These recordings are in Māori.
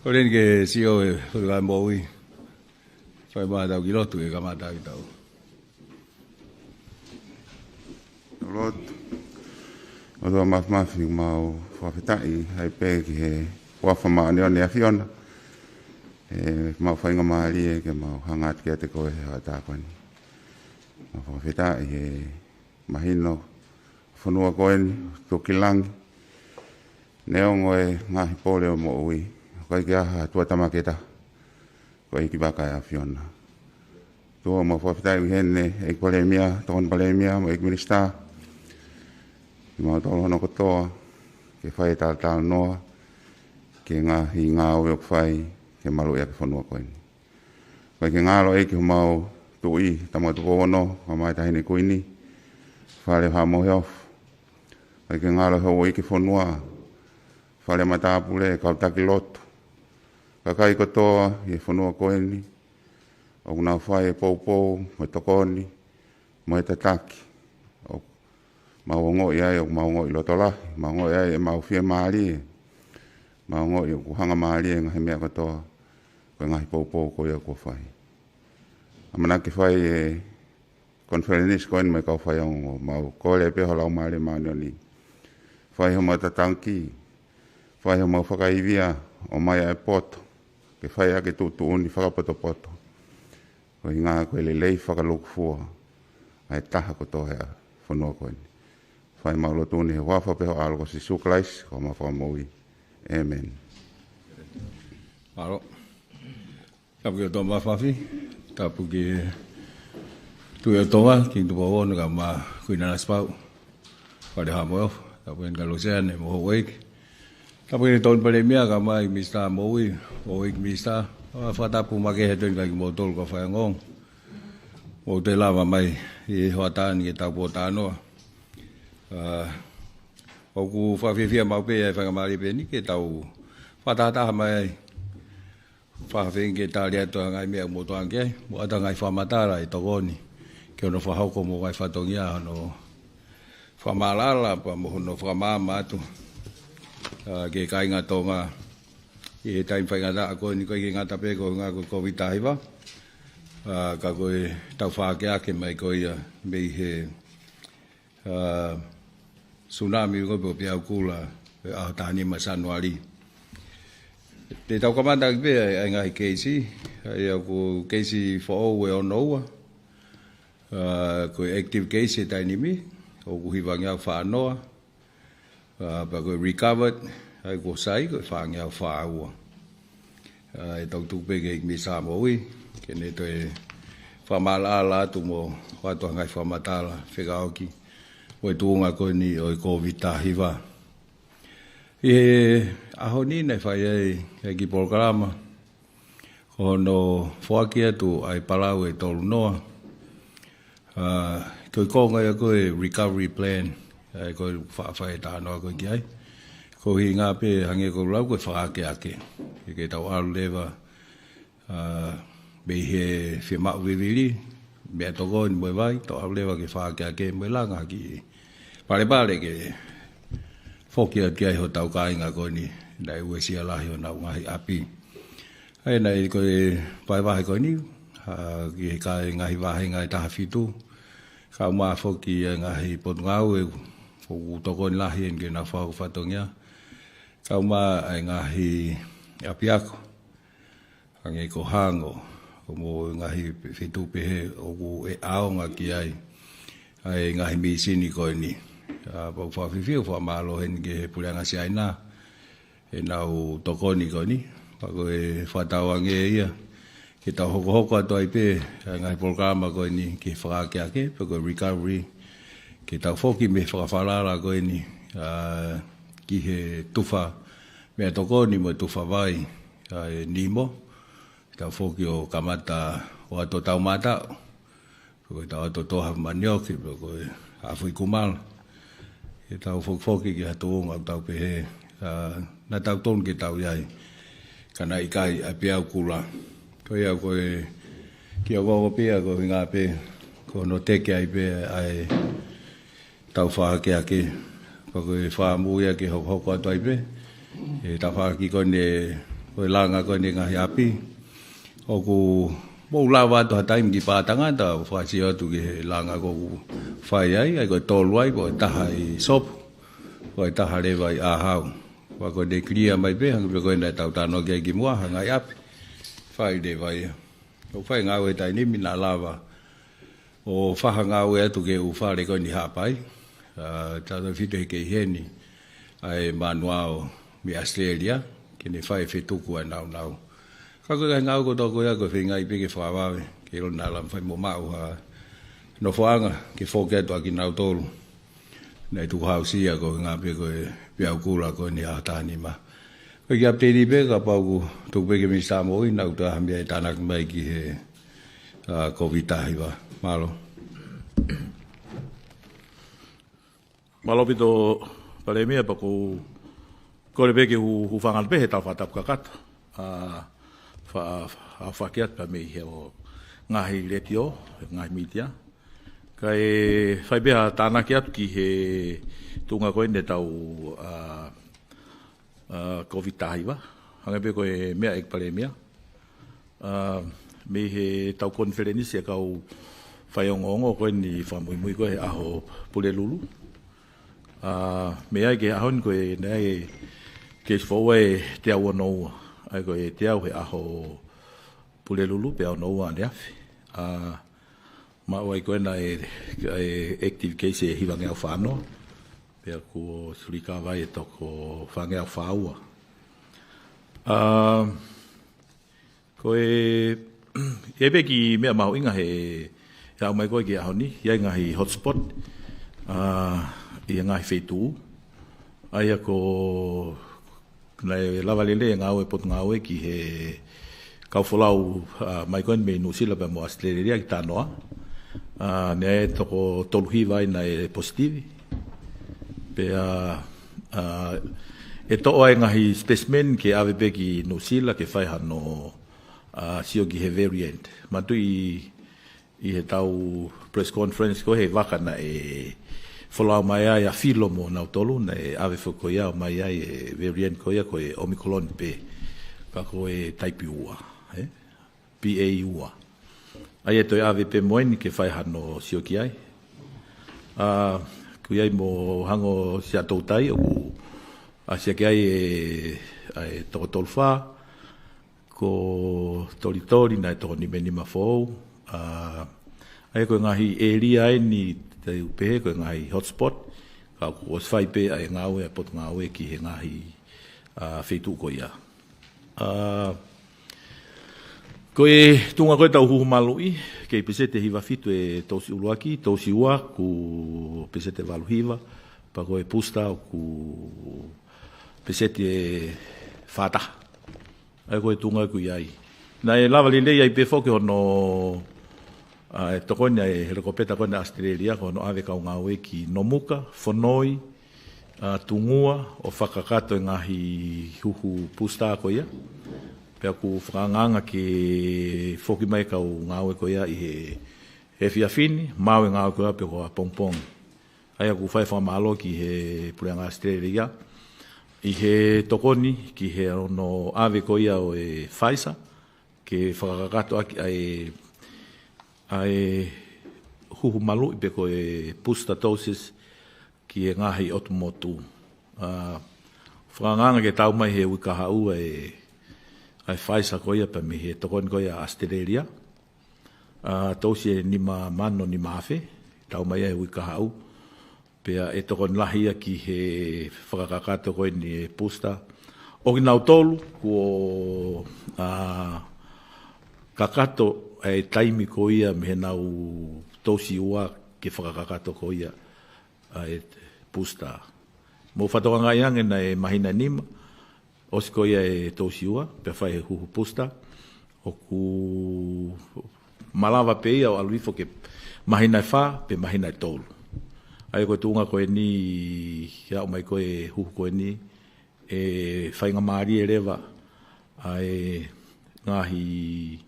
Koren ke sio Moimoi. Fai ma tau ki lotu e kamata i tau. Lotu. O doa mafi mau whawhetai hai pē ki he wafa maa ni ane a whiona. Mau whainga maari e ke mau hangat kia te koe he hatākwani. Mau whawhetai he mahino whanua koeni, tokilangi. Neongo e ngahi pole o mo ui. Koe ki aha tua tamaketa. Koe ki baka e a whiona. Tua mau whawhetai hene e Palemia, Tonga Palemia, mo Eiki Minista. Mau tolo hono kotoa, ke whai tātā noa, ke ngahi ngā ue o whai, ke malu ea ke whanua koeni. Koe ke ngālo eiki ho mau tui, tamo tuko ono, ka mai tahine koini, whare wha mohe ofu. Koe ke ngālo ho o eiki whanua, whare matapu le, kautaki lotu. Ka kai kotoa, i whanua koeni, o kuna whai e pou, mo tokoni, mo e tataki. Maungo ia e maungo i lotola, maungo ia e mau fia maari, maungo i kuhanga maari e ngahi mea katoa, koe ngahi pou ko ia kua whai. Amana ki whai e konferenis koen me kau Faiongoongo, mau kore pe ho lau maari maanioni. Whai ho mau tatanki, whai ho mau whakaivia o mai e poto, ke whai ake tutu uni whakapoto poto. Koe ngā koe lelei whakalukufua, ai taha kotoa hea whanua koeni. Whai maulo tūni he wafa peho aloko si suklais, ko ma whamoi. Amen. Aro. Tapu ki o tō mawhawhi, tapu ki tui o tonga, ki tu pō ono ka ma kuina naspau. Whare hamo ofu, tapu en kalosea ne moho Eiki. Tapu ki tōn Palemia ka mai mista Moimoi, o Eiki mista. Whatapu make he tōn kai ki mō tōlu ka Faiongoongo. Mō te lava mai i hoatani ki tau pō tānoa. Oku whawhiwhia maupe e whangamari pēni ke tau whatataha mai ai. Whawhiwhia ke tāri atua ngai mea motoangi ai. Mo ata ngai whamatara i tokoni. Ke ono whahauko mo ngai whatongia ano whamalala pa mo hono whamama atu. Ke kai ngā tonga i he taim whaingata a koe ni koe ki ngata pēko ngā koe Koviti hiwa. Ka koe tau whakeake mai koe ia mei he Tsunami ko po pia kula a tani masanuari. Te tau kamanda ki pe ai ngai keisi, ai ko keisi fo we on no. Ko active keisi tani mi, o ku hivanga fa no. Ba ko recovered, ai ko sai ko fa nga fa wa. Ai tau tu pe ke mi sa mo wi, ke ne to e fa mala Latu mo wa to ngai fa matala Fekau'aki. O tuunga koe ni o Covid hiwa. I aho ni nei whai e ki Polokalama. Ko no Hu'akavameiliku atu ai Palau e tolu noa. Koe konga ia koe recovery plan. Ai koe whaafai tānoa koe ki ai. Ko hi ngā pe hange koe lau koe whaakeake. I ke tau alu lewa. Bei he whimau viviri. Mea toko ni moe vai. Tau alu lewa ke whaakeake moe langa ki pare ke whokia ki ai ho tau kāinga koe ni nai ue sia lahi o nau ngahi api. Ai nei koe pai wahe koe ni, ki he kai ngahi wahe ngai taha whitu. Kau maa whoki ngahi potu ngau e whoku toko ni lahi en ke nā whaku whatongia. Kau maa ai ngahi api ako, hange ko hango, o mo ngahi whitu pehe o ku e aonga ki ai. Ai ngahi misini koe ni. Pau whawhiwhiu whamalo hen ke pureanga si aina. E nau tokoni koe ni. Pako e whatawange ia. Ke tau hoko ato ai pe. Ngai Polokalama koe ni ke whakakeake. Pako recovery. Ke tau whoki me whakawhalala koe ni. Ki he tuwha. Mea tokoni mo tuwha vai. Nimo. Ke tau whoki o kamata o ato tau matao. Pako tau ato toha manioki. Pako e hawhui kumala. Ke tau whoki ki hatu onga tau pehe. Na tau ton ke tau iai. Kana ikai a piau kula. Koe au koe ki a gogo pia koe ngā pe. Ko no teke ai pe ai tau whakeake. Koe whamuia ki hoko atu ai pe. E tau whaki koe ne Koe langa koe ni ngahi api. Oku mo lawa to taim ki patanga ta whasi atu ki langa koku whai ai koe tolu ai koe taha i sop. Koe taha rewa i ahau. Wa koe de kria mai pe hangi pe koe nai tau tano kia ki mua hangai api. Whai de vai. O whai ngau e tai nimi na lawa. O whaha ngau e atu ke u whare koe ni hapai. Tata whito he kei heni. Ai manuao mi Australia. Kene whai whetuku ai nau nau. Kako kai ngau ko toko ia ko whingai peke whawawe. Ke ilo nala mwhai mo mau ha. No whaanga ke whokeatu aki nau tolu. Nei tuku hausia ko ngā pe koe piau kura ko ni ahatani ma. Koe ki apteni pe ka pauku tuku peke mi Samoa nau ta hamia e tanak mai ki he Koviti wa. Malo. Malo pito Palemia pa ko kore peke hu whangan pe he tau whatap kakata. Whakiat pa mei he o ngahi letio, ngahi mitia. Kai whai beha tānaki atu ki he tunga koe ne tau Koviti wa. Hanga pe koe mea ek Palemia. Me he tau konferenisi e kau Faiongoongo koe ni Moimoi koe aho Pulelulu. Me ai ke ahon koe nei ke sfoa e te aua noua. Ai koe te au he aho Pulelulu pe au noua ane afi. Mau ai koe na active case e hiwange au whanoa. Pe ako surika vai e toko whange au whaua. Koe ebe ki mea maho inga he au mai koe ki aho ni. Iai ngahi hotspot. Ia ngahi wheitu. Ai ako nei lava lele ngau e pot ngau e ki he kauwholau mai koe me nusila pe mo Australia ki tānoa. Nei toko toluhi vai na e positivi. Pe e toa e ngahi specimen ke ave pe ki nusila ke whai hano sio ki he variant. Matu i he tau press conference ko he waka na e wholau mai ai a filo mo nau tolu na e ave whako iau mai ai e variant ko ia ko e Omicron pe kako e taipi ua. PA ua. Ai e toi ave pe moeni ke whai hano sio ki ai. Kui ai mo hango sia tautai o a sia ki ai e toko tolwha ko tori na e toko ni meni mafou. Ai ko ngahi area ai ni te upehe ko ngahi hotspot. Ka ko whai pe ai ngau e pot ngau e ki he ngahi wheitu ko ia. Ko e tunga koe tau huhu malui, kei pesete hiwa fitu e tausi uluaki, tausi ua ku pesete walu hiwa, pa koe pusta o ku pesete e whata. Ai koe tunga ku iai. Na e lava lilei ai pe foke hono e tokonia e helikopeta koe na Australia, hono ave kau ngau e ki Nomuka, Whanoi, Tungua, o whakakato e ngahi huhu pusta ko ia. Pea ku whakanganga ki whoki mai kau ngāwe ko ia i he whiawhini, mawe ngāwe ko ia pe ko a pongpong. Aia ku whai whamalo ki he pureanga Australia. I he tokoni ki he ono ave ko ia o e Pfizer, ke whakakato aki ai huhu malu i pe ko e booster doses ki he ngahi otumotu. Whakanganga ke tau mai he wikahau ai Pfizer ko ia pa me he tokon ko ia Australia. Tausi e nima mano ni mafe, tau mai e wikahau. Pea e tokon lahia ki he whakakakato ko ni pusta. O ki nau tolu, ko kakato e taimi ko ia me he nau tausi ua ke whakakakato ko ia e pusta. Mo whatoka ngai ange na e mahina nima, Osko ia e tausiua, pe whai he huhu pusta, o ku malawa pe ia o aluifo ke mahina e wha, pe mahina e tolu. Ai koe tunga koe ni, ia o mai koe huhu koe ni, e whainga maari e rewa, ai ngahi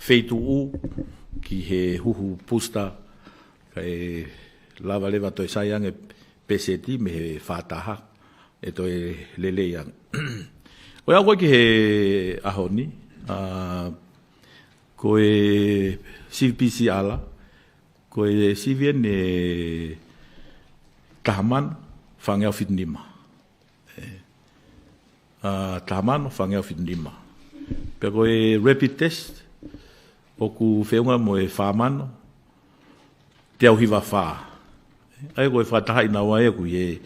feitu u, ki he huhu pusta, kai lava lewa toi saiange peseti me he whātaha, e toi lele yang. Koe au koe ki he ahoni, koe CVPC ala, koe CVN e tahaman whangea whitinima. Tahaman whangea whitinima. Pea koe rapid test, oku whiunga mo e whamano, te au hiwa wha. Ai koe whataha ina wae ku e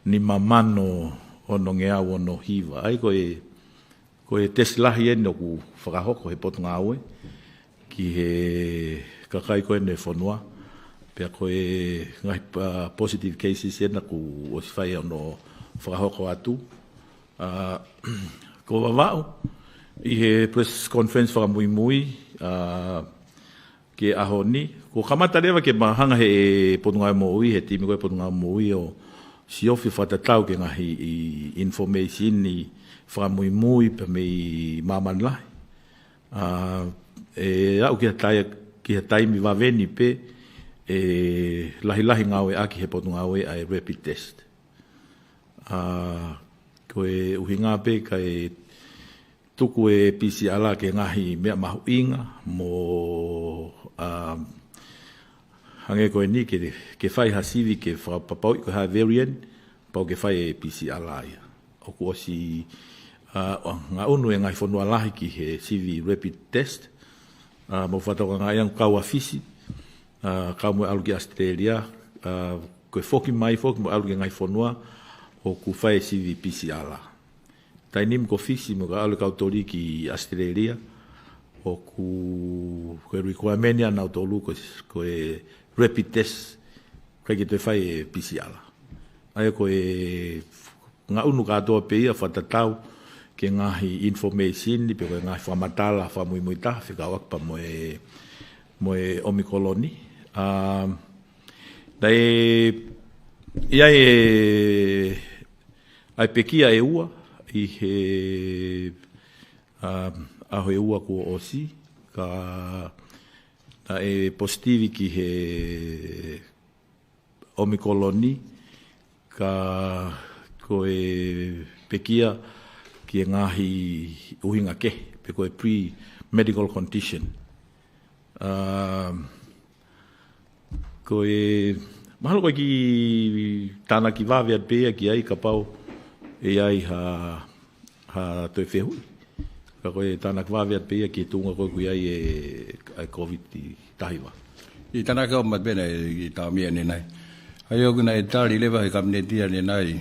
ni mamano ono ngea ono hiwa. Ai koe test lahi e noku whakahoko he potu ngāwe ki he kakai koe ne whanua. Pea koe ngai positive cases e na ku o si whai ono whakahoko atu. Ko wawau i he press conference whakamuimui ke ahoni. Ko kamata rewa ke mahanga he potunga mo ui, he timi koe potunga mo ui o si ofi whatatau ke ngahi i information ni whakamuimui pa mei maman lahi. Au ki ha taimi waweni pe lahi ngawe aki he potunga ue ai rapid test. Koe uhinga pe kai tuku e PCR ke ngahi mea mahu inga mo hange koe ni ke whai hasivi ke whapapau ko ha variant pau ke whai e PCR ia. Oku osi ngā unu e ngai whanua lahi ki he CV rapid test. Mo whataka ngai ang kau afisi, kau mo alu ki Australia, koe whoki mo alu ki ngai whanua o ku whai CV PCR. Tai nim ko fisi mo ka alu kau tori ki Australia o koe requiremenia nau tolu koe rapid test kai ki te whai PCR. Ai koe ngā unu katoa pe ia whatatau ke ngahi information ni pe koe ngahi whamatala whamuimuita Fekau'aki pa moe omikoloni. Dai ia ai pekia e ua i he aho e ua ko osi ka e positivi ki he omikoloni ka koe pekia ki ngahi uhinga ke pe koe pre-medical condition. Koe mahalo koe ki tāna ki wāwea pēa ki ai ka pau e ai ha toi whehui. Ka koe tāna ki wāwea pēa ki tunga koe kui ai e Koviti tahiwa. I tāna ka o matbena i tā mea ne nai. Ai oku nai tāri lewa he kabnetia ne nai.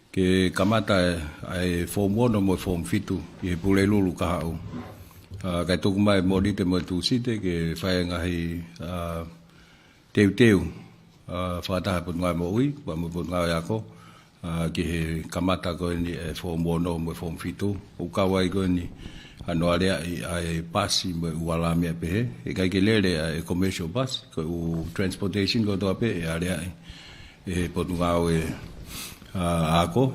Ke kamata ai form 1 mo form 5 i he pule lulu ka hau. Kai tuku mai mori te mo tūsite ke whae ngahi teu whataha put ngai mo ui, wa mo put ngai ako ki he kamata koe ni form 1 mo form 5 ukawai koe ni anoa rea ai pasi mo ualamia pehe e kai ke lere ai commercial bus ko u transportation ko toa pe e area e put ngai ako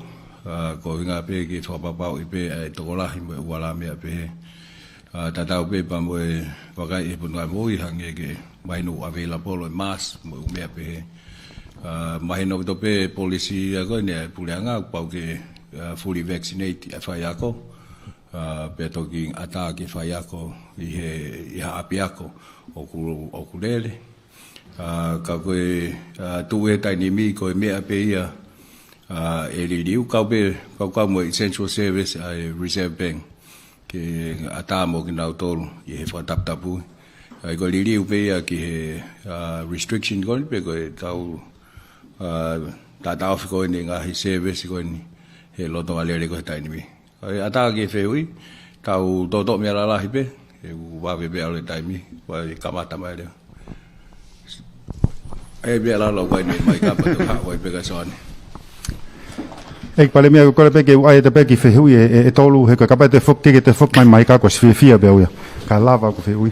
ko inga pe ki whapapau i pe ai tokolahi mo ualamia pehe tatau pe pa mo wakai e put ngai mo i hange ke mahino available mass mo mea pe mahino to pe policy ko ne puleanga pau ke fully vaccinated fai ako pe to ki ataki fai ako i ha apiako o kulele ka ko tu e tai ni mi ko mea pe ia e liu ka pe ka mo essential service ai reserve bank ke atamo ki na tolu i he Tongatapu. Ai ko liliu pe ia ki he restriction ko pe ko tau tatau ko ni ngahi service ko ni he loto alere ko tai ni. Ai ata ki feui tau toto me la hi pe e wa be ale tai mi wa kamata mai le. Ai be la lo ko ni mai ka pa to ha wa pe ka son. Ek Palemia ko pe ke ai te pe ki feui e tolu he ka pa te fok ke te fok mai ka ko sfia be uia. Ka lava ko feui.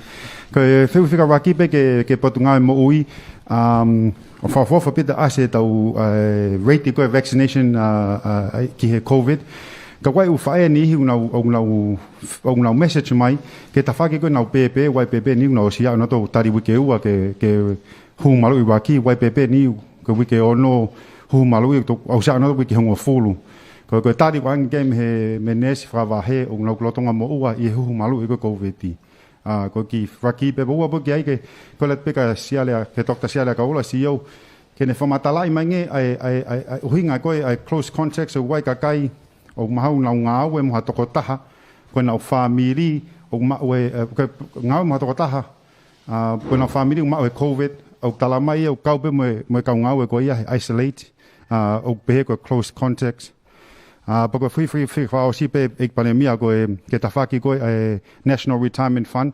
Ko Fekau'aki pe ke potunga mo ui o fa pita ase tau rate ko vaccination ki he COVID ka wai u fae ni hi una message mai ke ta fa ke ko na pepe wai pepe ni una osia no to tari wike ua ke hu malu i waki wai pepe ni ko wike ono humalu i to au sa no ki hongo fulu ko tadi wan game he menes fra va he o no klotonga mo ua I humalu I ko Koviti ko ki raki pe bo bo ki ko let peka siale ke dokta siale ka ola CEO ke ne famatala I mange ai uhinga ko ai close contacts o wai ka kai o mahau na nga we mo to ko taha ko na family o ma we nga mo to ko taha ko na family ma we covid o tala mai o kau pe mo ka nga we ko ia isolate o pe ko close contacts Porque fui fa si pe ek Palemia ko ke tafaki ko National Retirement Fund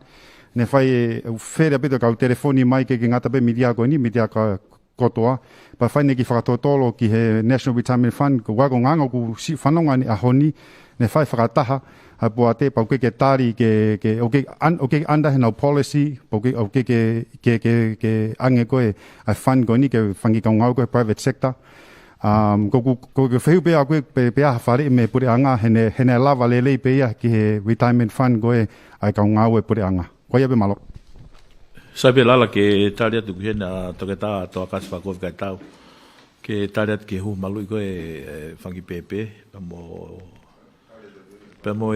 ne fai fere bito ka telefoni mai ke ngata pe media ko ni media ka kotoa pa fai ne ki fa totolo ki he National Retirement Fund ko wa ko nganga ko si fanonga ni ahoni ne fai fa taha ha boate pa ke tari ke okay anda no policy porque okay ke ange ko a fund ko ni ke fangi ka ngau ko private sector ko feu pe aku pe fare me pure anga hene lava lele pe ia ki he retirement fund go ai ka ngau pure anga ko ia be malo sabe lala ke talia tu hena toketa to akas pa ko ka tau ke talia ke hu malu go fangi pepe pamo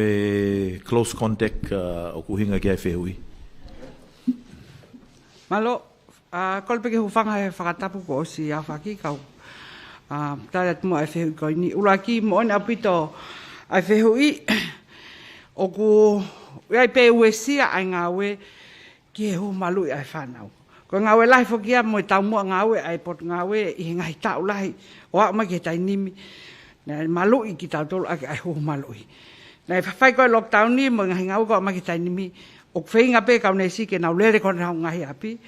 close contact o kuhinga ke feui malo kolpe ke hu fanga Tongatapu ko si afaki ka tarat mo ai fehu ko ni ulaki mo na pito ai fehu I o ku ai pe wesia ai ngawe ki hu malu ai fanau ko ngawe lai fo kia mo tau mo ngawe ai pot ngawe I ngai tau lai o ma ke tai nimi na malu I ki tau tol ai hu malu na fai ko lockdown ni mo ngai ngau ko ma ke tai nimi o feinga pe ka ne si ke na lere ko na ngai api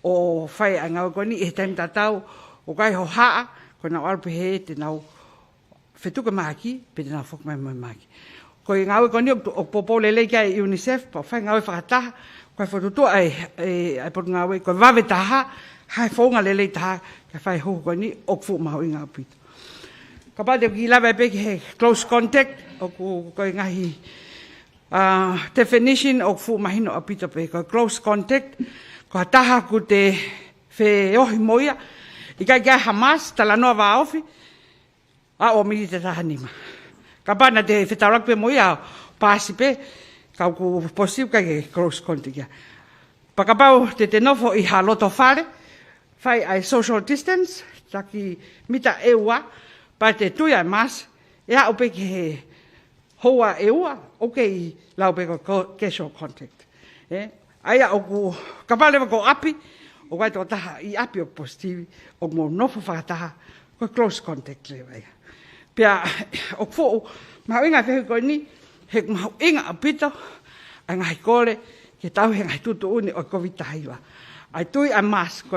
o fai ai ngau ko ni e tem tatau o kai ho ha ko na alpe he te nau fetuka maki pe te nau fok mai maki ko ngau ko ni o popo lele kai UNICEF pa fa ngau fa ta ko fa tu ai por ngau ko va ve ta ha fonga lele ta ka fa ho ko ni o fu ma ngau pi ka pa de ki la be ke close contact o ko ngai definition o fu ma hino apito pe ko close contact ko ta ku te fe o moia Ika Hamas tala no va ofi o milita hanima kapana de fetarak pe moia pasipe ka ku posib ka close contact pakapau te nofo I haloto fare fai ai social distance taki mita ewa pa te tuia mas ya ope ke hoa ewa okay la ope ko casual contact aya o ku kapale ko api o vai to taha I api o positivi o mo no fa taha ko close contact le vai pia o fo ma inga fe ko ni he ma inga apito anga kole ke tau he ngai tutu uni o Covid-19 ai tui a mas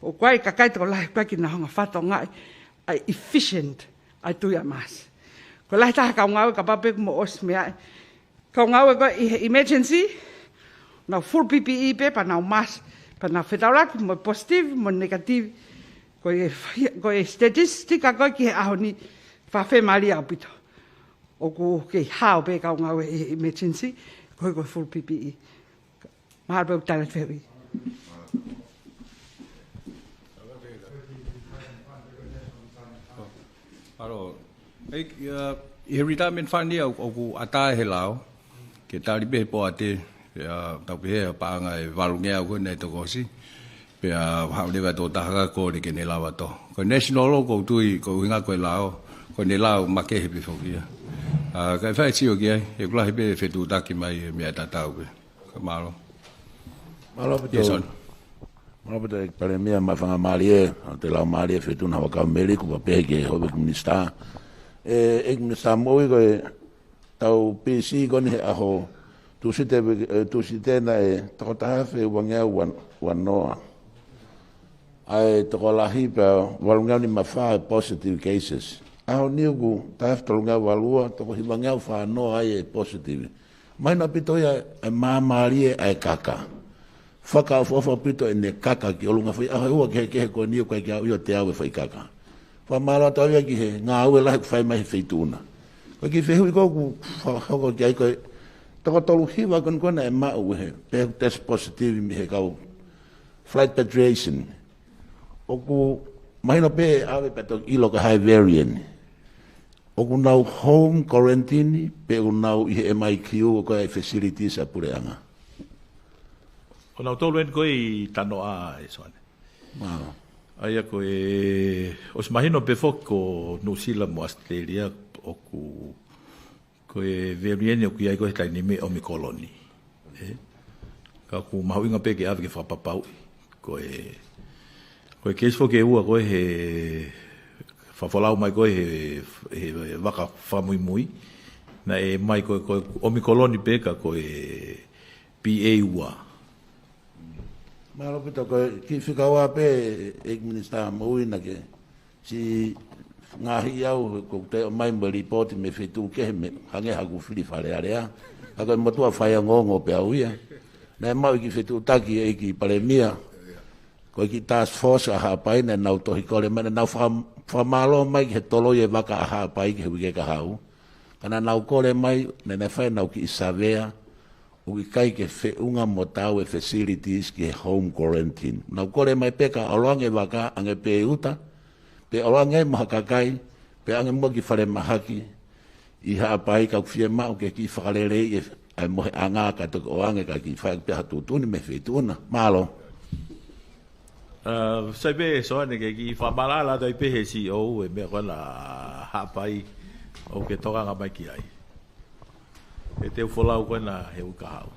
o kwai ka kai to lai kwa ki na hanga fato ngai ai efficient ai tui a mas ko lai taha ka ngau ka pape mo os mea ka ngau ko emergency na full PPE pe pa na mas Pana fetarak mo positive mo negative ko statistika ko ki ahoni fa fe mali apito o ku ke hao be ka ngawe emergency ko full PPE ma be talet fewi alo I retirement fund ni o ku ata he lao ke tali be po ate ya tapi pa ngai valungia ko nei to kosi pe ha le va to ta ko le ke ne la va to ko national ko tu ko nga ko lao ko ne lao ma ke he fo kia ka fa chi o kia e kula he be fe tu ta ki mai me ta ta ko malo betul malo betul Palemia ma fa malie te la malie fe tu na Hu'akavameiliku pa pe ke ho be minista ek minista mo ko tau PC ko ni aho tu site na tokotaha fe wangea wanoa ai tokolahi pa walunga ni mafa positive cases aho niugu taf tolunga walua tokohi wangea fa no ai positive mai na pito ya mamarie ai kaka faka fofo pito ene kaka ki olunga foi aho ke ko niu ka ki yo te ave foi kaka fa mala tawia ki he nga ave la fai mai feituna ko ki fe hu ko ko ki ai ko Toko tolu hiwa kon e mau he, pe test positive mi he kau flight patriation. Oku Mahino pe ave peto ilo ka high variant. O kunau home quarantine pe kunau I MIQ ko facilities a pureanga. O nau tolu en koe tano a e soane. Wow. Aia koe, os mahino pe fok ko New Zealand mo Australia o ku koe veriene o ki ai koe taini me o mi koloni. Ka ku mahuinga pe ke ave ke whapapau. Koe keis fo ke ua koe he whawhalau mai koe he waka whamuimui. Na e mai koe o mi koloni pe ka koe PA ua. Malo pito ko ki Fekau'aki pe Eiki Minister Moimoi na ke si ngahi au ko te mai mo report me fetu ke me hange hagu fili fale area aga mo tua Faiongoongo pe au ia na mau ki fetu taki Eiki Palemia ko ki task force ha pai na nau to hikole mana nau fa malo mai ke tolo ye vaka ha pai ke wi ke hau kana nau kole mai na na fa nau ki savea o kai ke fe unga motau e facilities ke home quarantine. Nau kore mai peka alange waka ange pe uta, pe alange mahakakai, pe ange mo ki whare mahaki, I haapai ka fie mau ke ki whakarere e ai mohe anga ka toko ange ka ki whae pe hatutuni me whetuna. Malo. Sai pe soane ke ki whamarala doi pe he CEO e mea kona haapai o ke toka nga mai ki ai. E te ufolau koe na he uka hau.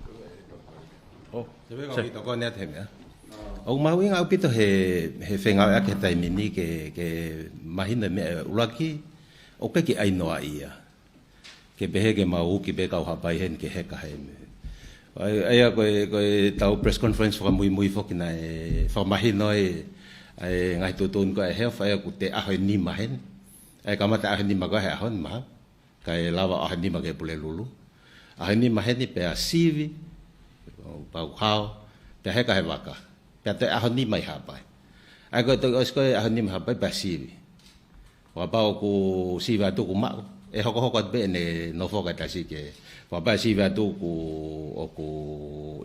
Se venga ki toko nea te mea. O mahuinga au pito he Fekau'aki he taimini ke mahina mea uraki o ke ki ainoa ia. Ke pehe ke mau ki pe kau hapai hen ke heka he me. Aia koe tau press conference whakamui foki na e whakamahino e ngai tutun koe health aia ku te aho ni mahen. Aia kamata aho ni magoe he ahon maha. Kai lawa aho ni magoe pule lulu. Ahini maheni pe a sivi, pau hao, pe heka he waka. Pe te ahoni mai hapai. Ai koe te oskoe ahoni mai hapai pe a sivi. Wa pau ku sivi atu ku mako. E hoko at be ne no foka tasi ke. Wa pa sivi atu ku oku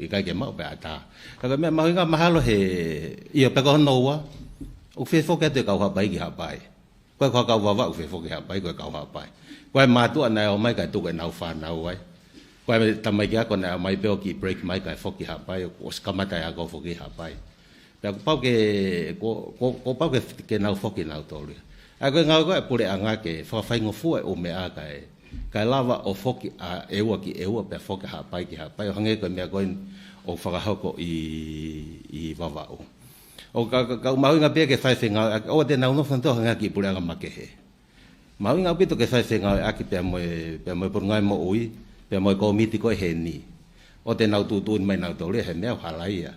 ikai ke mako pe ata. Kaka mea mahinga mahalo he ia pe ko noa. U fe foka te kau hapai ki hapai. Koe kau wawa u fe foka hapai koe kau hapai. Koe matu anai o mai kai tu ke nau whanau ai. Koe tamai kia kona mai peo ki break mai kai foki hapai o skamata ya go foki hapai. Pea ko pau ke nau foki nau tolu. A koe ngau koe pule anga ke whawhaingo fua o mea kai lava o foki a eua ki eua pea foki hapai ki hapai. O hange koe mea koe o whakahoko I wawao. O kau mahuinga pia ke Fekau'aki o te nau nofan toa hanga ki pule anga makehe. Mahuinga pito ke Fekau'aki pea moe porngai mo ui. Pea moe Koviti koe he ni. O te nau tutun mai nau tole he mea halaia.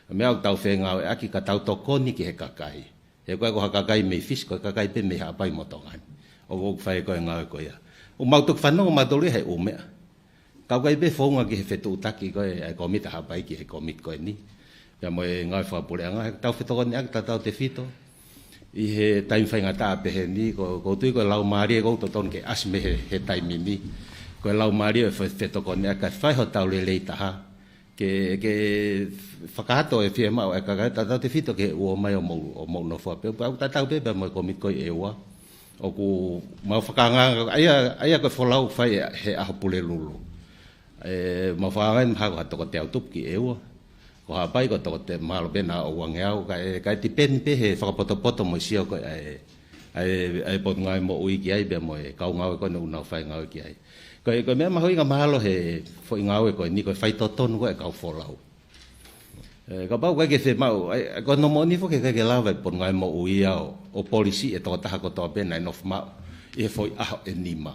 Mea tau Fekau'aki ka tau tokoni ki he kakai. He koe ko hakakai mei fish koe kakai pe mei hapai motongan. O koe whae koe ngau koe ia. O mautuk whanau o matole he umea. Kau kai pe whaunga ki he whetu utaki koe ai komita hapai ki he komit koe ni. Pea moe ngau whapule anga he tau whetokoni aki tau te fito. I he taim whainga taa pe he ni. Ko tui koe lau maari e kou toton ke asme he taimi ni. Koe lau maari e whetokoni aka whaiho tau le leitaha. Ke whakahato e whia mau e kakai tatau te fito ke ua mai o mau no whapeo. Pau tatau pepe mo komit koe e ua. O ku mau whakanga aia koe wholau whai he aho pule lulu. Mau whakangai mhako ha toko te au tupki e ua. Ko hapai ko toko te mahalo pena o wangeau. Kai ti pen pe he whakapoto mo sio koe ai pot ngai mo ui ki ai bea mo e kau ngau e koe na unau whai ngau ki ai. Koe mea mahui ngā mahalo he whoi ngāwe koe ni koe whai totonu koe kau wholau. Ka pau koe ke whe mau, koe no mo nifo ke ke lawa por ngai mo uia o polisi e tō taha ko tō pena e nof mau i he whoi aho e nima.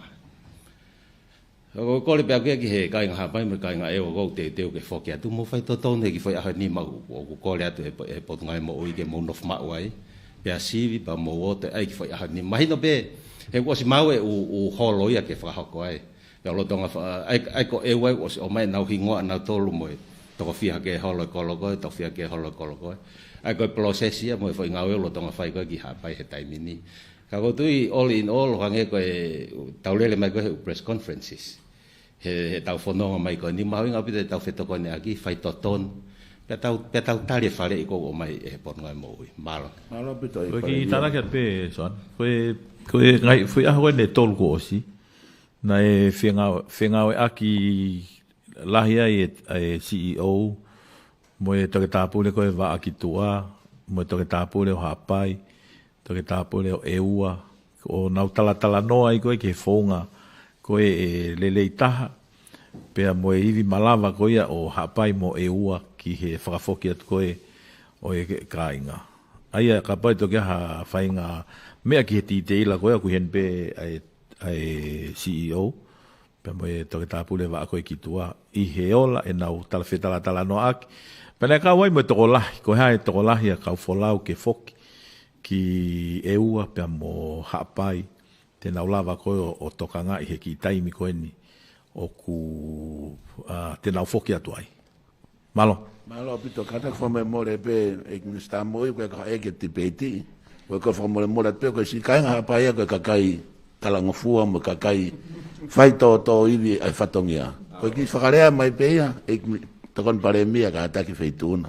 Ko kore pia kia ki he kai ngā hapai me kai ngā eo kou te teo ke whoki atu mo whai totonu he ki whoi aho e nima o ku kore atu e por ngai mo ui ke mo nof mau ai. Pia sivi pa mo wote ai ki whoi aho e nima. Mahino pe he wasi mau e u holoia ke whakahoko ai. Pea lotonga ai ko e wai o mai nau hingoa nau tolu mo e toko whia ke holo kolokoe, toko whia ke holo kolokoe. Ai koe prosesia mo e whai ngau e lotonga whai koe ki hapai he taimini. Ka kotui all in all hange koe taulele mai koe he press conferences. He tau whanonga mai koe ni maui ngau pita tau whetokone aki whai toton. petau tali fale iko o mai e por ngai mo malo pito e ki tala ke pe son ko ngai foi a ne tol ko si na e fenga aki lahia e CEO mo e Tongatapu le ko e va aki tua mo e Tongatapu le o hapai Tongatapu le o eua o nau tala noa i koe ke fonga koe e lelei taha pea mo e iwi malava koe o hapai mo e ua ki he whakafoki atu koe o e kāinga. Aia ka pai toke ha whainga mea ki he titeila koe aku hen pe ai CEO pea mo e Tongatapu le wa koe ki tua i he ola e nau tala noa aki. Pena ka wai mo e tokolahi, koe hae tokolahi a kau folau ke foki ki e ua pea mo hapai te naulawa koe o tokanga i he ki taimi koe ni o ku te nau foki atu ai. Malo? Malo, pito, kata ko me more pe e kinista moi koe ka eke te peti koe ka whamore more pe koe si kainga hapai koe kakai talangofua mo kakai whai tō iwi ai whatongia. Koe ki whakarea mai peia e tokon Palemia ka ataki whaituna.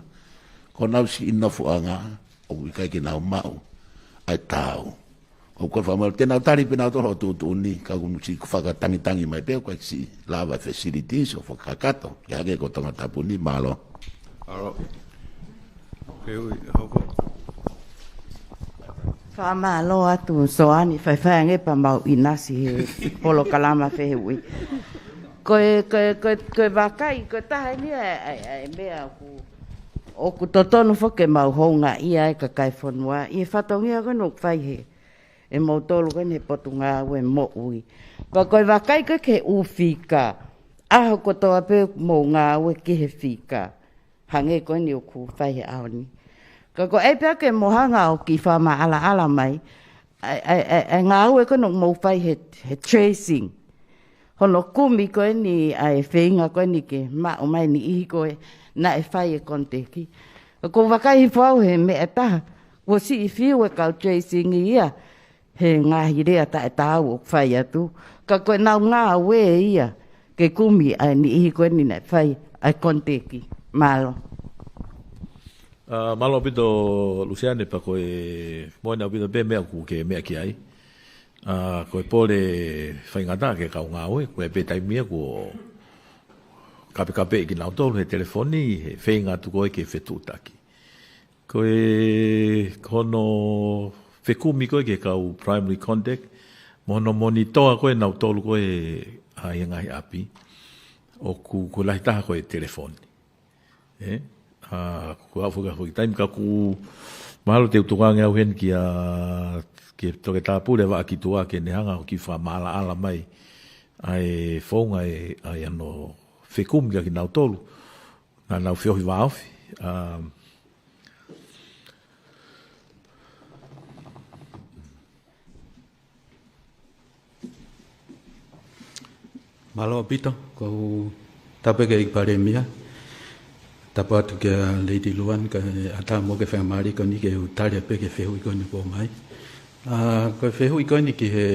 Ko nau si inofu anga o kai ki nau mau ai tau o ko fa mal tena tari pena to tu ni ka un si fa tangi mai pe ko si lava facilities o fa kato ya ke ko Tongatapu ni malo alo hoko fa malo atu soani fa nge pa mau inasi Polokalama fe hui ko vakai ko ta ni ai mea ku o ku totonu foke mau honga ia e ka kai fonua i whatongia ko nuk whai he e mau tolu ko ne potunga we mo ui pa koe wakai ko ke uwhika aho ko toa pe mo ngā we ki he whika hange ko ni o ku whai he aoni ka ko e pia ke mohanga o ki whama ala mai e ngā we ko nuk mo whai he tracing hono kumi ko ni ai whenga ko ni ke ma o mai ni ihi ko na e whai e konteki. Ko wakai whau he me e taha, ko si i whiu e kau tracing ia, he ngahi rea ta e tāu o whai atu. Ka koe nau ngā we ia, ke kumi ai ni ihi koe ni na e whai e konteki. Malo. Malo pito Luciane pa koe moina pito pe mea ku ke mea ki ai. Koe pole whaingata ke kau ngā we, koe pe taimia ko kape ki nau tolu he telefoni he whenga tu koe ke whetutaki. Koe kono whekumi koe ke kau primary contact, mono monitoa koe nau tolu koe hai ngai api, o ku lahi taha koe telefoni. Ku awhuka hui taim ka ku mahalo te utukange au hen ki ke Tongatapu le wa ki tua ke nehanga o ki wha maala ala mai ai whaunga ai ano whekum ki nau tolu, na nau whiohi wāwhi. Malo pito, ko tape ke ik Palemia, tapa atu ke Lady Luan, ka ata mo ke whamari ko ni ke utaria pe ke whehui ko ni po mai. Ko whehui ko ni ki he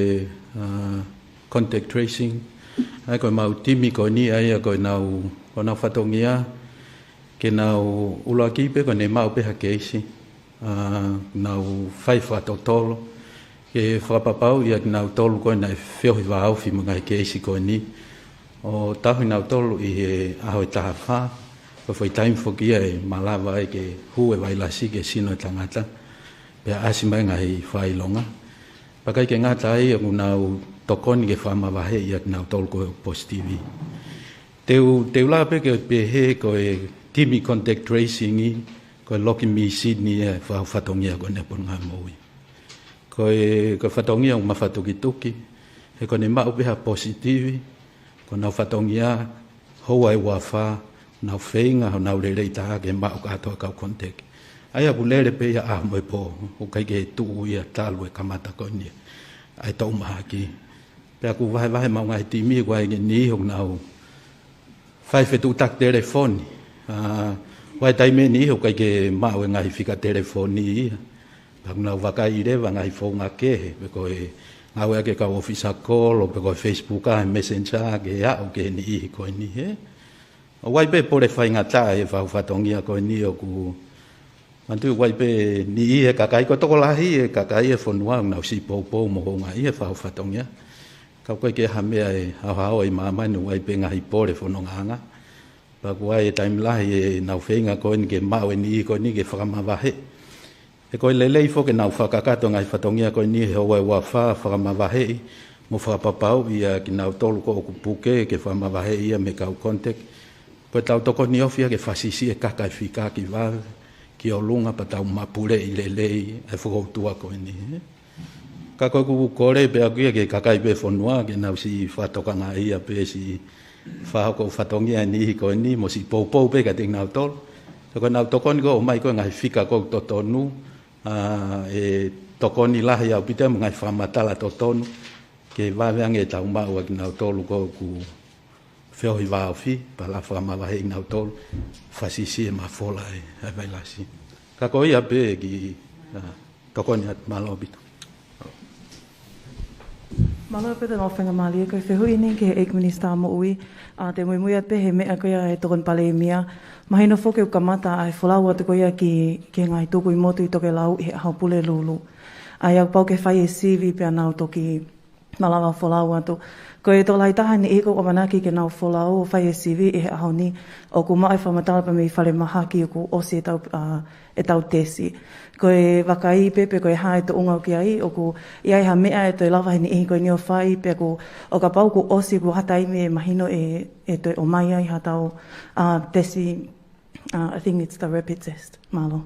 contact tracing, ai ko mau timi ko ni ai ko nau whatongia ke nau ulaki pe ko ne mau pe ha keisi nau whai whatotolo ke whapapau ia nau tolu ko na whiohi wāu whi mga he keisi ko ni o tahui nau tolu i he aho e taha wha ko whai taim whokia e malawa e ke hu e wailasi ke sino e tangata pe asi mai ngai whai longa pakai ke ngata ai o nau tokoni ke whama wahe ia nau tolu ko positivi. Teu la pe ke he ko e timi contact tracing i ko loki mi Sydney e whatongia ko ne pon Moimoi. Ko whatongia o mawhatukituki he ko ne mau peha positivi ko nau whatongia hoa e wafa nau whenga nau lelei taha ke mau katoa kau contact. Aia bulele pe ia ah moi po o kai ke tuu ia talu e kamata ko ni ai tau maha ki. Pea ku vahe mau ngai timi ko ai ni ho nau fai fetu tak telefoni. Wai taime ni ho kai ke mau ngai fika telefoni. Pak nau vakai ire va ngai fonga ke ko e ngau ke ka office call o ko Facebook a messenger ke ya o ke ni ko ni he. wai pe pole whaingata e whauwhatongia koe ni o ku mantu wai pe ni e kakai ko toko lahi e kakai e whanua nau si pou mohonga i e whauwhatongia. Kau koe ke hamea e hao i mamanu wai pe ngahi pole whanonganga. Paku wai e taim lahi e nau whainga koe ni ke mau e ni koe ni ke whakamawahe. E koe lelei fo ke nau whakakato ngai whatongia koe ni he hoa ua whakamawahe mo whakapapau ia ki nau tolu ko oku puke ke whakamawahe ia me kau kontek. Koe tau toko ni ofia ke whasisi e kakai whika ki wawe ki o lunga pa tau mapure i lelei e whakautua koe ni. Ka koe kuku kore pe akuia ke kakai pe whanua ke nau si whatokanga ia pe si whahoko whatongia ni koe ni mo si pou pe ka ting nau tolu. Koe nau tokoni ko o mai koe ngai whika ko totonu e tokoni lahi au pite mo ngai whamatala totonu ke waweange tau mau aki nau tolu ko ku whiohi wāwhi pa la whakamawahe i nau tolu whasisi e mawhola e wailasi. Ka koe ia pe ki tokoni at malobito. Malo pe no whenga mali ko whehui ni ke Eiki Minister mo ui te Moimoi pe he mea ko ia e tokon Palemia. Mahino foke o kamata ai wholau atu ko ia ki ngai tuku i motu i toke lau i hau pule lulu. Ai au pau ke whai e CV pe anau toki malawa wholau atu. Ko e tō lai taha ni eko o manaki ke nau wholau o whai e CV i hau ni o ku mai whamatala pa me i whare mahaki o ku osi e tau tesi. Ko e wakai pepe ko e hae to unga o ki ai o ku iai ha mea e to e lawa hini ihi ko e nio whai pe ku o ka pau ku osi ku hatai me mahino e to o mai ai hatau tesi. I think it's the rapid test, Malo.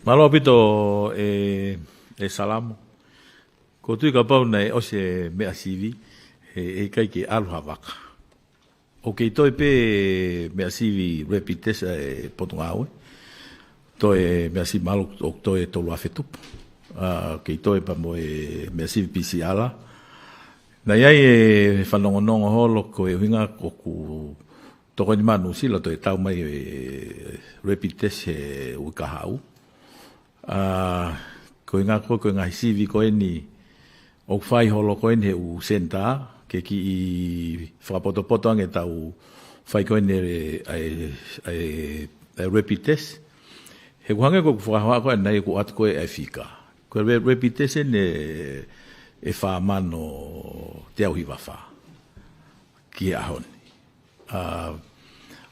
Malo pito e salamo. Ko tui ka pau nei o se mea sivi e kai ki aluha waka. O kei toi pe mea sivi rapid test e potungawe. Toi mea sivi malo o toi tolu awhetupu. Kei toi pa mo e mea sivi PCR. Na iai e whanongonongo holo ko e huinga ko ku toko ni manu sila to e tau mai e rapid test e uikahau. Ko inga ko inga hisivi ko e ni o whai holo ko e ni he u senta ke ki i whakapoto ange tau whai ko e ni rapid test. He kuhange ko whakahoa ko e nei ku atu ko e whika. Ko rapid test e whaamano te au hiwa wha. Ki e ahoni.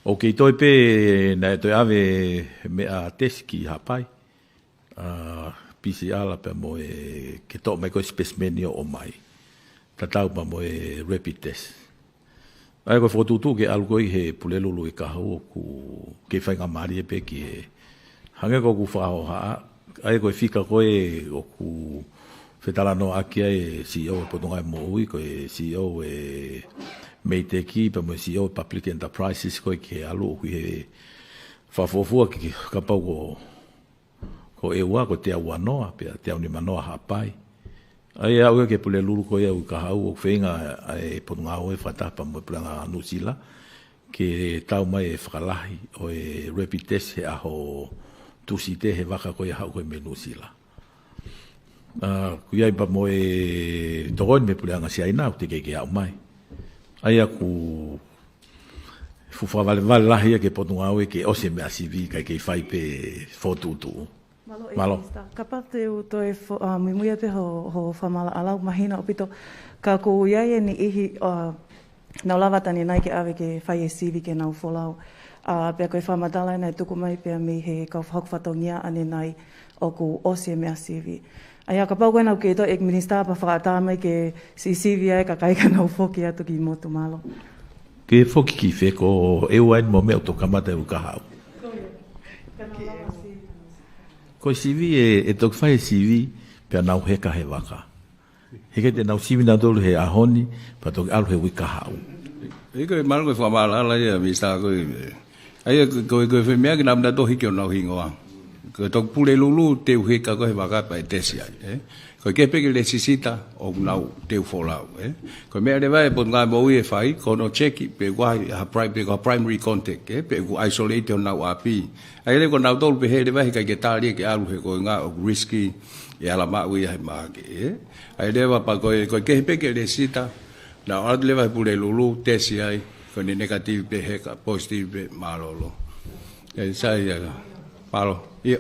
O kei toi pe na toi ave mea test ki hapai. PCR la pe mo e ke to mai ko specimen o mai. Tatau pa mo e rapid test. Ai ko fotutu ke algo i he pulelulu i kahau ku ke whainga mari e pe ki e hange ko ku whaoha. Ai ko e whika ko e o ku whetala no akia e CEO e potongai mo ui ko e CEO e Meiteki pa mo CEO Public Enterprises ko ke alu ku he whafofua ki ka pau ko e ua ko te aua noa pe te au ni manoa hapai. Ai au ke pule lulu ko ia u ka hau o whenga e potongai e whata pa mo pranga nusila ke tau mai e whakalahi o e rapid test he aho tusite he waka ko ia hau ko e menusila. Kuiai pa mo e tokoni me puleanga si aina o te keke au mai. Ai aku fufa vale lahi ke potunga ke ose me asivi kai ke fai pe fotutu. Malo. Ka pate o to e Moimoi pe ho famala alau mahina opito ka ku iai ni ihi na lava tani nai ke ave ke fai e sivi ke nau folau. Pe ko e famadala nei tuku mai pe mi he ka whakawhatongia ane nai o ku ose me asivi. Ai ka pau koe nau ke to Eiki Minister pa whakata mai ke si CV ka kai ka nau foki atu ki motu malo. Ke foki ki wheko e wain mo mea to kamata e ukahau. Ko CV e tok whai CV pe nau heka he waka. Heke te nau CV na tolu he ahoni pa tok alu he ukahau. E koe maru koe whamala ala ia Minister koe. Ai koe whemea ki namna tohi ke o nau hingoa. Ko tok pule lulu te uheka ko he waka pa e tesi ai. Ko ke peke le sisita o nau te ufolau. Ko mea le vai po ngai mo ue fai ko no cheki pe wai ha primary contact pe ku isolate o nau api. Ai le ko nau tolu pe he le vai ka ke tali ke alu he ko nga o risky e ala ma ue hai ma ke. Ai le va pa ko ke peke le sita Na o le vai pule lulu tesi ai ko ni negative pe heka positive pe malolo. E sai ya palo. Ia.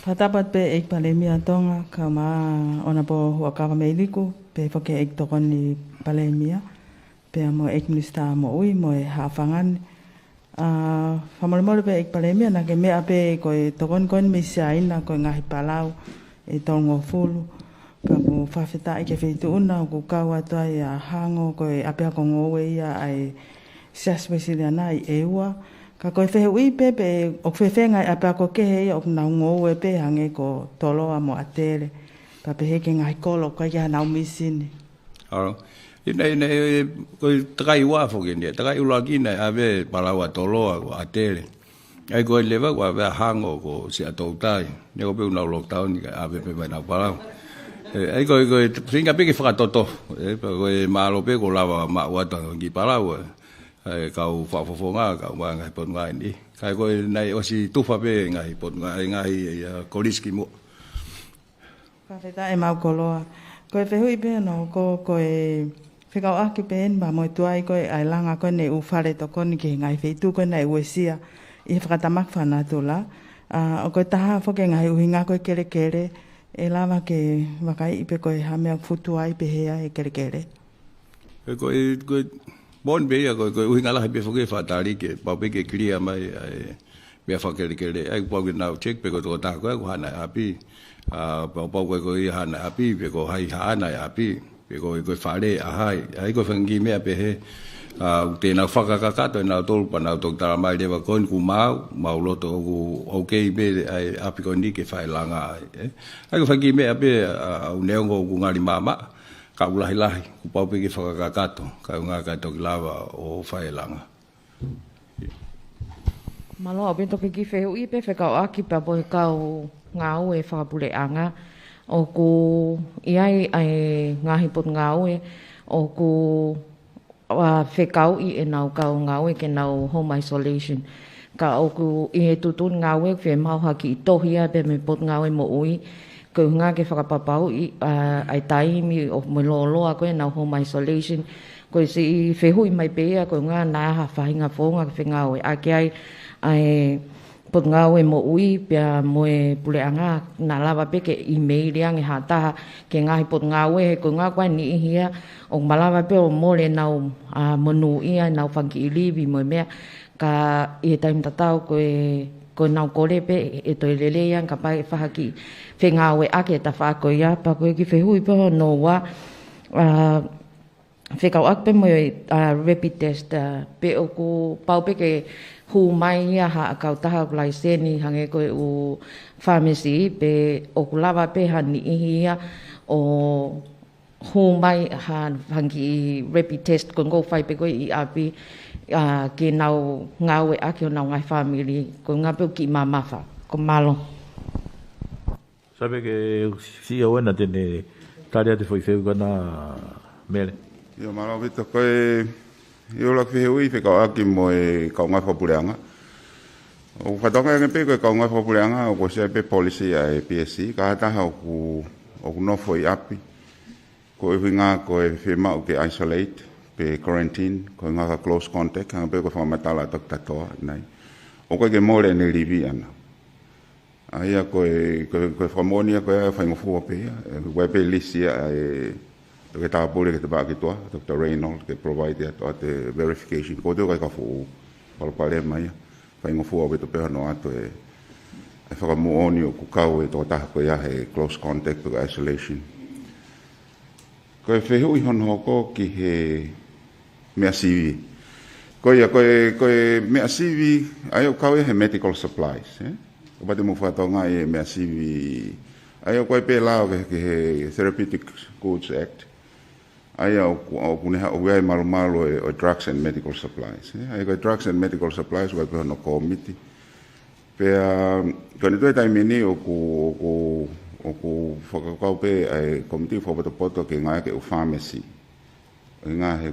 Patapat pe ek Palemia Tonga ka ma ona po Hu'akavameiliku pe foke ek tokon ni Palemia pe mo ek minista mo ui mo hafangan famole pe ek Palemia na ke mea pe ko tokon kon misiaina ko ngahi palau e tongo fulu ka ku fafeta ke feitu una ku kawa toa ya hango ko apea ko ngowe ya ai siaspesilana i ewa ka koe whehe ui pepe o whewhenga a pia ko kehe o na ngowe pe hange ko toloa mo atere pa pehe ke ngai kolo ka ia nau misini. Aro. Ina koe takai wafo kenia, takai ulakina ave palawa toloa ko atere. Ai koe lewa ko ave hango ko si atoutai. Nego pe unau lockdown ka ave pe vai nau palawa. Ai koe finga pe ke whakatoto. Koe maalo pe ko lawa mauata ki palawa. Kau whafofonga, kau mga ngai pot ngai ni. Kai koe nei osi tufa pe ngai pot ngai koliski mo. Whawheta e mau koloa. Koe whehui pe no koe Fekau'aki pe en ba moi tuai koe ai langa koe ne ufare to koni ki ngai wheitu koe nei uesia. I whakatamak whanatula. O koe taha whoke ngai uhinga koe kere kere. E lava ke wakai ipe koe hamea futu ai pe hea e kere kere. Koe bon be ko uhinga la be foke fatari ke pa be ke clear mai be fa ke ai pa na check pe ko ta ko hana api pa ko hana api be ko hai hana api be ko fare ai ko fangi me pe he te na faka ka to na tol pa na to ta mai de ko ku mau lo to okay be ai api ko ni ke fa langa ai ko fangi me ape u neongo ku ngari mama ka ulahi ku pau pe ke whakakakato, ka unga kato ki lawa o whaelanga. Malo o bento ke ki whehu i pe Fekau'aki pa po kau ngau e whakapule anga o ku iai ai ngahi pot ngau e o ku whekau i e nau kau ngau e ke nau home isolation. Ka o ku i e tutun ngau e whe mau haki i tohia pe me pot ngau e mo ui ko nga ke whakapapau i ai taimi o mo loloa koe na home isolation ko si whehui mai pea ko nga na ha whahinga whonga ke whengau e ake ai pot ngau e mo ui pia mo e puleanga na lava pe ke email yang e hataha ke ngahi pot ngau e ko nga koe ni ihia o malava pe o mole nau monu ia nau whanki ilivi mo mea ka i taim tatau ko nau kore pe e toi lele yang ka pai whahaki whengau e ake ta whako ia pa koe ki whehui pe no wa Fekau'aki pe mo rapid test pe o ku pau pe ke hu mai ia ha kau taha ku laiseni hange koe u pharmacy pe o ku lava pe hani ia o hu mai ha hangi rapid test ko ngo fai pe koe i api ke nau ngau e ake o nau ngai family ko ngape ki mamafa ko malo. Sabe que si o buena tene tarea te foi feu kana mele. Yo malo vito koe yo la whehui Fekau'aki mo e kaunga whapureanga. O whatonga e pe koe kaunga whapureanga o ko se pe policy a e PSC ka hataha o ku nofo i api. Ko e huinga ko e whemau ke isolate pe quarantine ko nga ka close contact ka pe ko whamatala dokta toa nai. O koe ke more ne rivi ana. Aia ko whamonia ko e whaingofua pe koe pe lisia e ke tāpure ke te baki toa, Dr. Reynolds, ke provide toa te verification. Ko teo kai ka fuu, Palemia ia. Whaingofua o beto peha no ato e whakamuoni o kukau e toa taha ko ia he close contact to isolation. Ko e whehui hono hoko ki he mea sivi. Ko e mea sivi, ai o kau e he medical supplies. Ko pate mu whatonga e mea sivi, ai o koe pe lao ke he Therapeutic Goods Act. Ai o kuneha o wei malu o drugs and medical supplies. Ai ko drugs and medical supplies wa pe no committee. Pe ko ni toi taimini o ku whakakau pe ai committee whapato ke ngai ke o pharmacy. Ngā he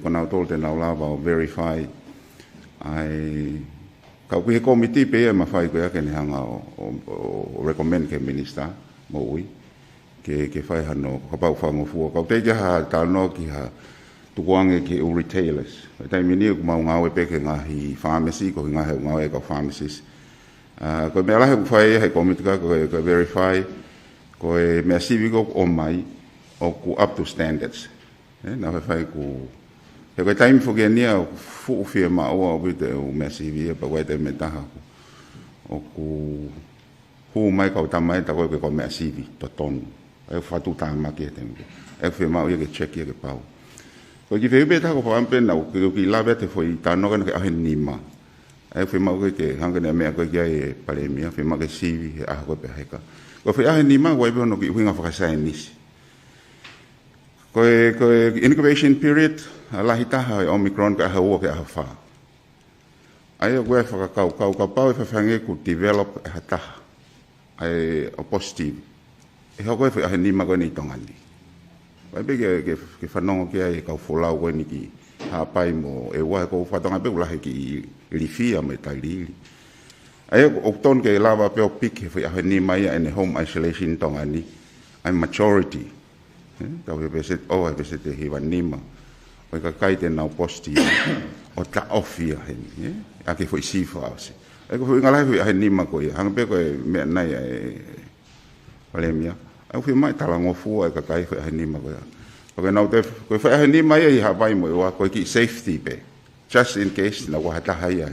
ko nau tol te nau lava o verify. Ai kau he committee pe e mawhai ko ake ni hanga o recommend ke minister mo ui. Ke whai hano, ka pau whangofua. Kau te jaha tāno ki ha tukuange ki u retailers. Tai mini ku mau ngawe peke ngahi pharmacy ko ngawe ko pharmacies. Ko me ala ku fai he komitika ko verify ko me sivi ko o mai o ku up to standards. Na fai ku he ko time fo genia fu fie ma o with o me sivi pa ko te metaha o ku hu mai ka tamai ta ko me sivi to ton. E fa tu ta ma ke te. E fie ma o ye ke check ye ke pau. Ko ki fei beta ko pampe na ko ki lave te foi tano kan ke ahenima. Ai fei mau ke hanga ne me ko ke Palemia fei mau ke sivi a ko pe heka. Ko fei ahenima ko ibe no ki winga fa sai nis. Ko incubation period ala hita ha Omicron ka ha wo ke ha fa. Ai ko fa ka pau fa fange ku develop hata. Ai positive. E ho ko fei ahenima ko ni tongani. Vai ke whanongo kia e kau wholau koe ni ki hapai mo e wahe kou whatonga pe ulahe ki rifia me tai riri. Ai o ton ke lava pe o pik he whi ahe ni mai ene home isolation tonga ni. Ai majority. Kau he beset o he beset he hiwa nima. O ka kaite nau posti o ta ofia he. A ke whi sifa ase. Ai ko whi ngalahe whi ahe nima koe. Hanga pe koe mea nai e Palemia. Au fi mai talango fu ai ka kai fa ni ma ko. Ko na te ko fa ni mai ai ha vai mo wa ko ki safety be. Just in case na wa ta hai ai.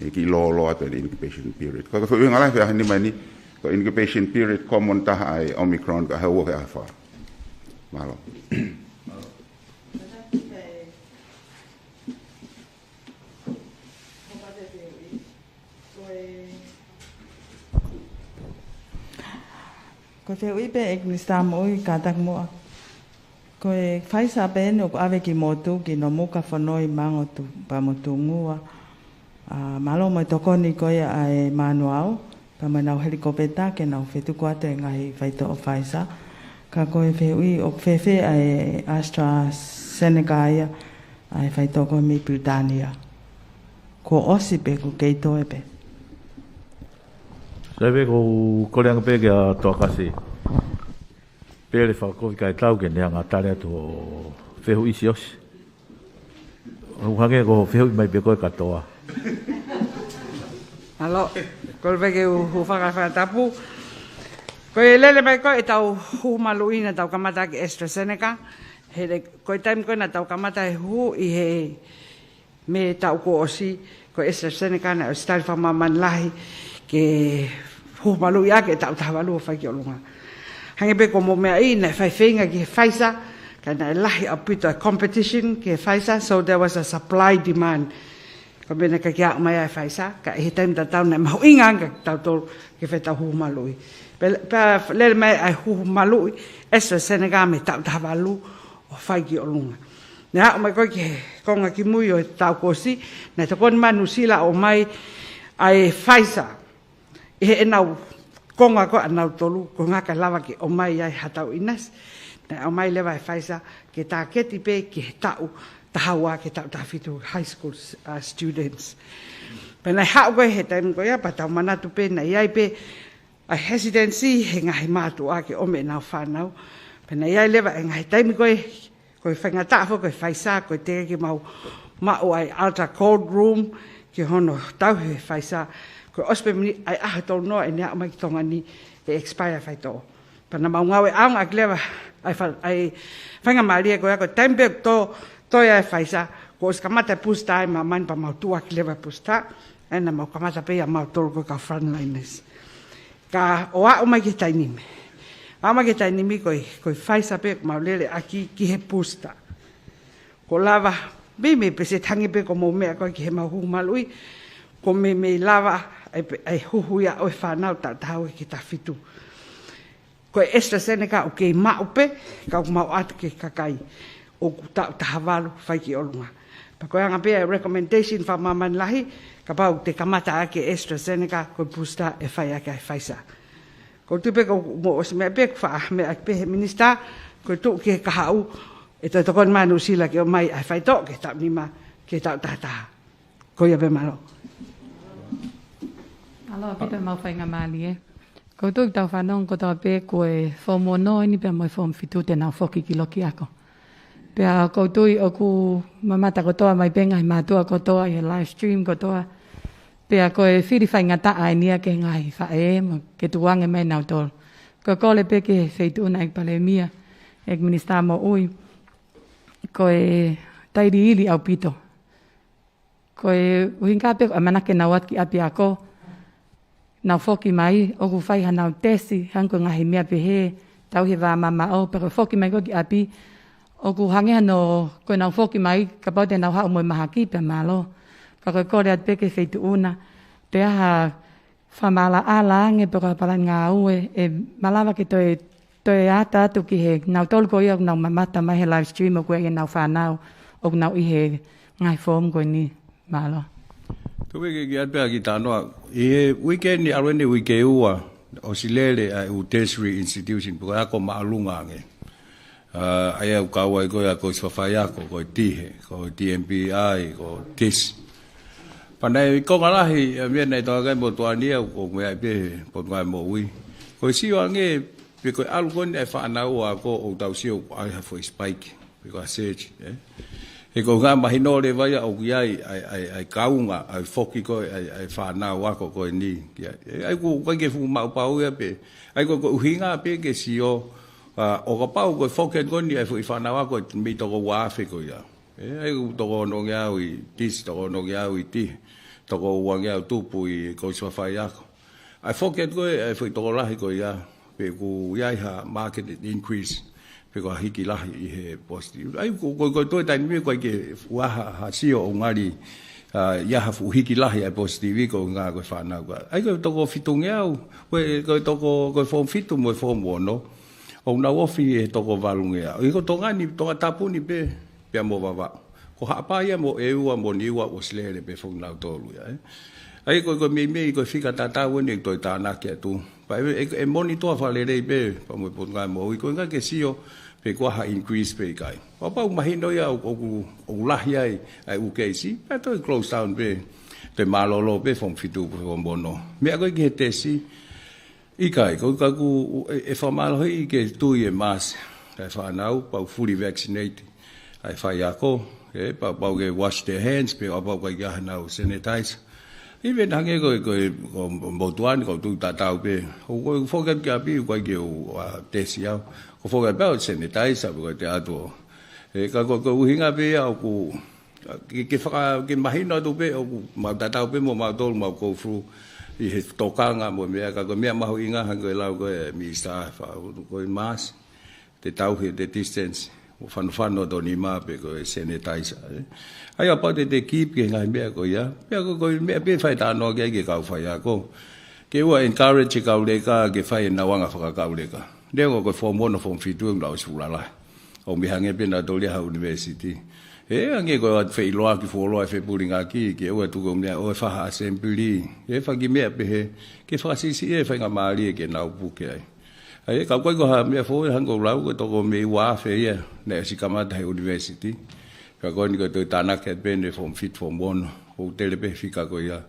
E ki lo at the incubation period. Ko fa ngala fa ni mai ni ko incubation period common ta ai Omicron ka ha wo ka fa. Malo. Ko te uipe ek ni sta mo I ka tak mo. Ko e faisa be no ko ave ki motu ki no muka fonoi mango tu pa motu ngua. Malo mo toko ni ko ia e manuao pa mana helikopeta ke na fetu ko ate ngai faito o faisa. Ka ko e fe ui o fefe ai AstraZeneca ia ai faito ko mi Britania. Ko osi pe ko keito e pe. Sabe ko koleanga pe ke a tokasi. Pele fa ko kai tau ke nea ngatare to fehu isi os. O hange ko fehu mai pe ko katoa. Alo, ko ve ke hu fa tapu. Ko lele mai ko tau hu maluina tau kamata ke AstraZeneca. He ko time ko na tau kamata hu I he me tau ko osi ko AstraZeneca na stal fa maman lahi ke hu malu ya ke tau tawalu fa ki olunga hange be ko mo me ai na fa finga ki faisa kana lahi apita competition ke faisa so there was a supply demand ko be na ka kia mai ai faisa ka he time ta tau na mau inga ka tau tol ke fa hu malu pe le mai ai hu malu esa Senegal me tau tawalu o fa ki olunga na o mai ko ke konga ki mui o tau ko si na to kon manu sila o mai ai faisa e nau konga ko anau tolu ko ngaka lava ki o mai ai hatau inas na o mai lewa e faisa ke ta keti pe ke tau tahawa ke tau tafitu high school students pena hau ko he time ko ya patau manatu pe na iai pe a hesitancy he ngahi matu a ke o me nau whanau pena iai lewa e ngahi time ko whainga tafo ko faisa ko te ke mau ai ultra cold room ke hono tau he faisa ko ospe mini ai ahato no e nea mai tonga ni e expire fai to pana mau ngawe ang agleva ai fanga maria ko ko tempe to ya faisa ko skamata pusta ma man pa mau tu agleva pusta ena mau kamata pe ya mau tol ko ka frontliners ka o a mai ki tainime ama ki tainime ko faisa pe mau lele aki ki he pusta ko lava me pese tangi pe ko mo me ko ki he mau malui ko me lava ai huhuia o whanau tau ki ta fitu. Ko AstraZeneca o ke maupe, ka o mau atu ke kakai o tau tahawalu whai ki olunga. Pa koe anga pia recommendation wha maman lahi, ka pau te kamata ake AstraZeneca ko booster e whai ake ai whaisa. Ko tupe ko mo os mea pek wha me ake pehe minista, ko tu ke kahau e toi tokon manu sila ke o mai ai whai to ke tau nima ke tau tataha. Ko ia pe malo. Alo, pita mau whainga mali e. Ko tūk tau whanong ko tau pē koe whomo no ini pia mai whom fitu te nau whoki ki loki ako. Pea koutui oku mamata kotoa mai penga i mātua kotoa i live stream kotoa. Pea koe whiriwhai ngata ai nia ke ngai whae ma ke tuange mai nau tolu. Ko kole peke feituna ek Palemia, ek minister mo ui. Koe tairi ili au pito. Koe uhinka peko amanake na wat ki api ako. Nau foki mai, oku whai hanau tesi, hanko ngahi mea pehe, tau he wā mama o, pero foki mai koki api, oku hangeha no, koe nau foki mai, ka paute nau hao moi maha kipe malo. Ka koe kore at peke feitu una, te aha whamala ala ange peko pala ngā ue, e malawa ke toe ata atu ki he, nau tolu ko ia nau mamata mai he live stream o koe e nau whanau, o nau i he ngai form koe ni malo. Tuwe ki atpea ki tānoa, i he weekend ni arwene wike ua, o silele ai u tertiary institution, puka ako maalunga ange. Ai au kaua i koe ako iswawhai ako, koe tihe, koe TMPI, koe TIS. Panai konga lahi, mea nei toa kai mo tuania, ko mea i pehe, po ngai mo ui. Koe sio ange, pe koe alu kone ai whanau a ko o tau sio, ai hafo i spike, pe koe search, e ko ngā mahino le vai au ki ai kaunga, ai foki koe, ai whanau wako koe ni. Ai ko ke fu mau pau ia pe, ai ko uhinga pe ke sio, o ka pau koe foki koe ni ai fu i whanau wako, mi toko wafe koe ia. Ai ko toko no ngā ui tis, toko no ngā ui ti, toko ua ngā tupu i koe swawhai ako. Ai foki koe, ai fu i toko lahi koe ia, pe ku iai ha market increase, pe ko hiki lahi i he positive. Ai ko toi tai mi ko ke waha ha sio o ngari ia ha fu hiki lahi ai positive ko nga ko whana ko. Ai ko toko fitunge au, ko toko ko form fitu mo form wono. O na ofi e toko valunge au. I ko Tongani Tongatapu ni pe mo baba. Ko ha pa ia mo e ua mo ni ua o slele pe fo na tolu ya. Ai ko me ko fika tata woni toi tana ke tu. Pa e monitor fa le be pa mo po nga mo ko nga ke sio pe ko ha increase pe kai. Papa mahino ia o lahi ai UKC, pa to close down pe te malolo pe fom fitu po bono. Me ko ke tesi i kai ko ku e fa malo i ke tu e mas. Ai fa nau pa fully vaccinated. Ai fa yako e pa ke wash their hands pe pa ko ga nau sanitize. Even hange ko botuan ko tu tatau pe. Ko forget ka pi ko ke tesi au. Ko foga bao sanitize ko te ato e ka ko uhinga pe au ku ke fa ke mahino do pe o ma tatau pe mo ma tol ma ko fru i he tokanga mo me ka ko me ma ho inga hango lau ko mi sta fa ko mas te tau he the distance o fan do ni ma pe ko sanitize ai apa te keep ke ngai me ko ya ko me pe fa ta no ke ka fa ya ko ke wa encourage ka le ka ke fa na wanga fa ka le ka Leo ko form 1 form 2 tu ngau sula la. O mi hange pe na tole ha university. E ange ko at fe loa ki fo loa fe pulinga ki ke o tu ko me o fa assembly. E fa ki me pe ke fa si e fa nga mali ke na pu ke ai. Ai ka ko ha me fo hango lau ko to ko me wa fe ye ne si kama da university. Ka ko ni ko to tana ke pe ne form fit form 1 o tele pe fika ko ya.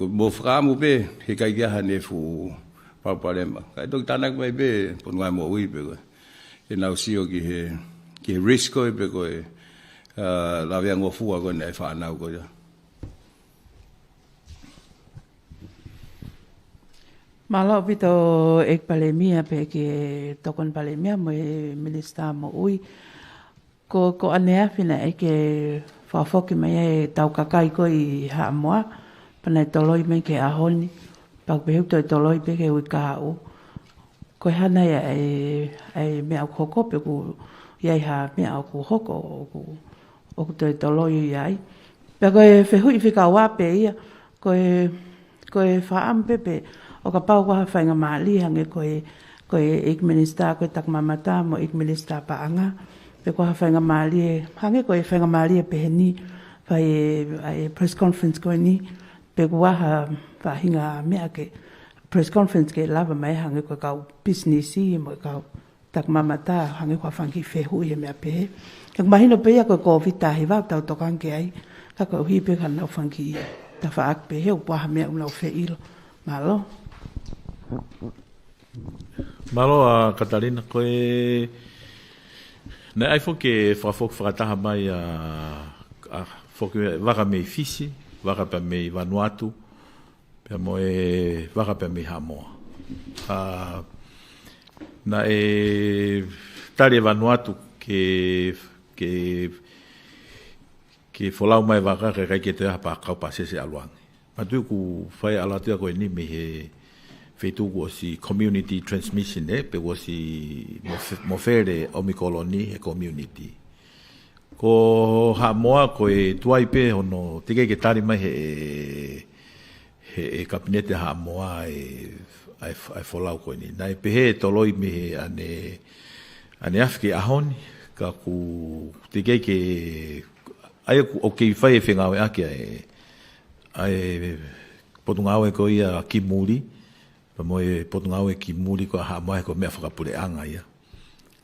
Ko mo fra mu pe he ka ya ha ne fu Palemia. Kai tok tanak mai be pon ngai mo ui be ko. E nau sio ki risk ko be ko la via ngo fu ko nei fa nau ko ya. Malo pito ek Palemia pe ke tokon Palemia mo minister mo ui ko anea fina ke fa foki mai tau kakai ko i ha moa pana toloi me ke ahoni. Pak behu to toloi pe ke wikau ko hana ya ai me au hoko pe ku ia ha me au ku hoko o to toloi ai pe ko fe hui Fekau'aki pe ia ko fa am pe o ka pau ko fa nga mali hange ko ek minister ko tak mamata mo ek minister pa anga pe ko fa nga mali hange ko fa nga mali pe ni fa ai press conference ko ni pe ko fa hinga me ake press conference ke lava mai hange ko ka business i mo ka tak mamata hange ko fangi fe hu ye me pe ka mahino pe ya ko Covid hi va ta to kan ke ai ka ko hi pe kan no fangi ta fa ak pe he pa me no fe il malo a Catalina ko Na ai foke whakataha mai a foke waka mei fisi, waka pa mei Vanuatu, pia mo e waka pa mei Hamoa. Na e tari Vanuatu ke wholau mai waka kai ke te hapa kaupa sese aluangi. Matu ku whai alatua koe ni me he whetuku o si community transmission pe o si mofere o mikoloni e community. Ko Hamoa koe tuai pe ono tike ke tari mai he kabinete Hamoa ai wholau koe ni. Nai pe he toloi me he ane afke ahoni ka ku tike ke ai o ke whai e whengawe ake ai potungawe ko ia ki muri. Mo e potungawe ki muri ko Hamoa ko mea whakapure anga ia.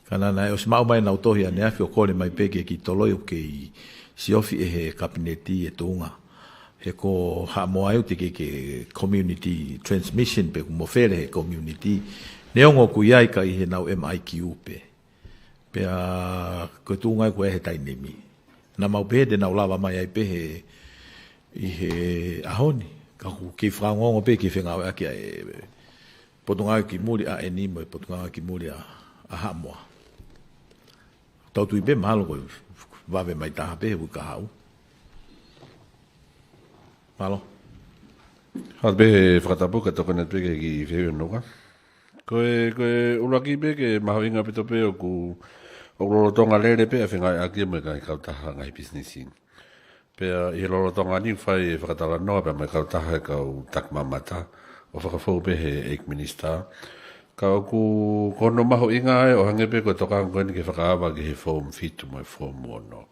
Kana nai o simau mai nau tohi ane awhi o kore mai peke ki toloi o ke si ofi e he kabineti e tunga. He ko Hamoa eu te ke community transmission pe mo fere he community. Neongo ku iai ka i he nau MIQ pe. Pe a ko tunga ko e he tainemi. Na mau pe de nau lava mai ai pe he i he ahoni. Ka ku ki whangongo pe ki whengawe aki e potungawe ki muri a enimo e potungawe ki muri a Hamoa. Tautu i pe mahalo koe wawe mai taha pe he ka hau. Malo. Hal pe he whakatapu ka tokana peke ki Faiongoongo. Koe ulaki pe ke mahoinga pito pe o ku o lolotonga lere pe a whengai aki me kai kautaha ngai businessin. Pe i lolotonga ni whai e whakatala noa pe mai kautaha e kau takmamata o whakafou pe he Eiki minister. Ka o ku kono maho inga e o hange pe ko tokang koe ni ke whakaawa ki he form fitu mo e form mono.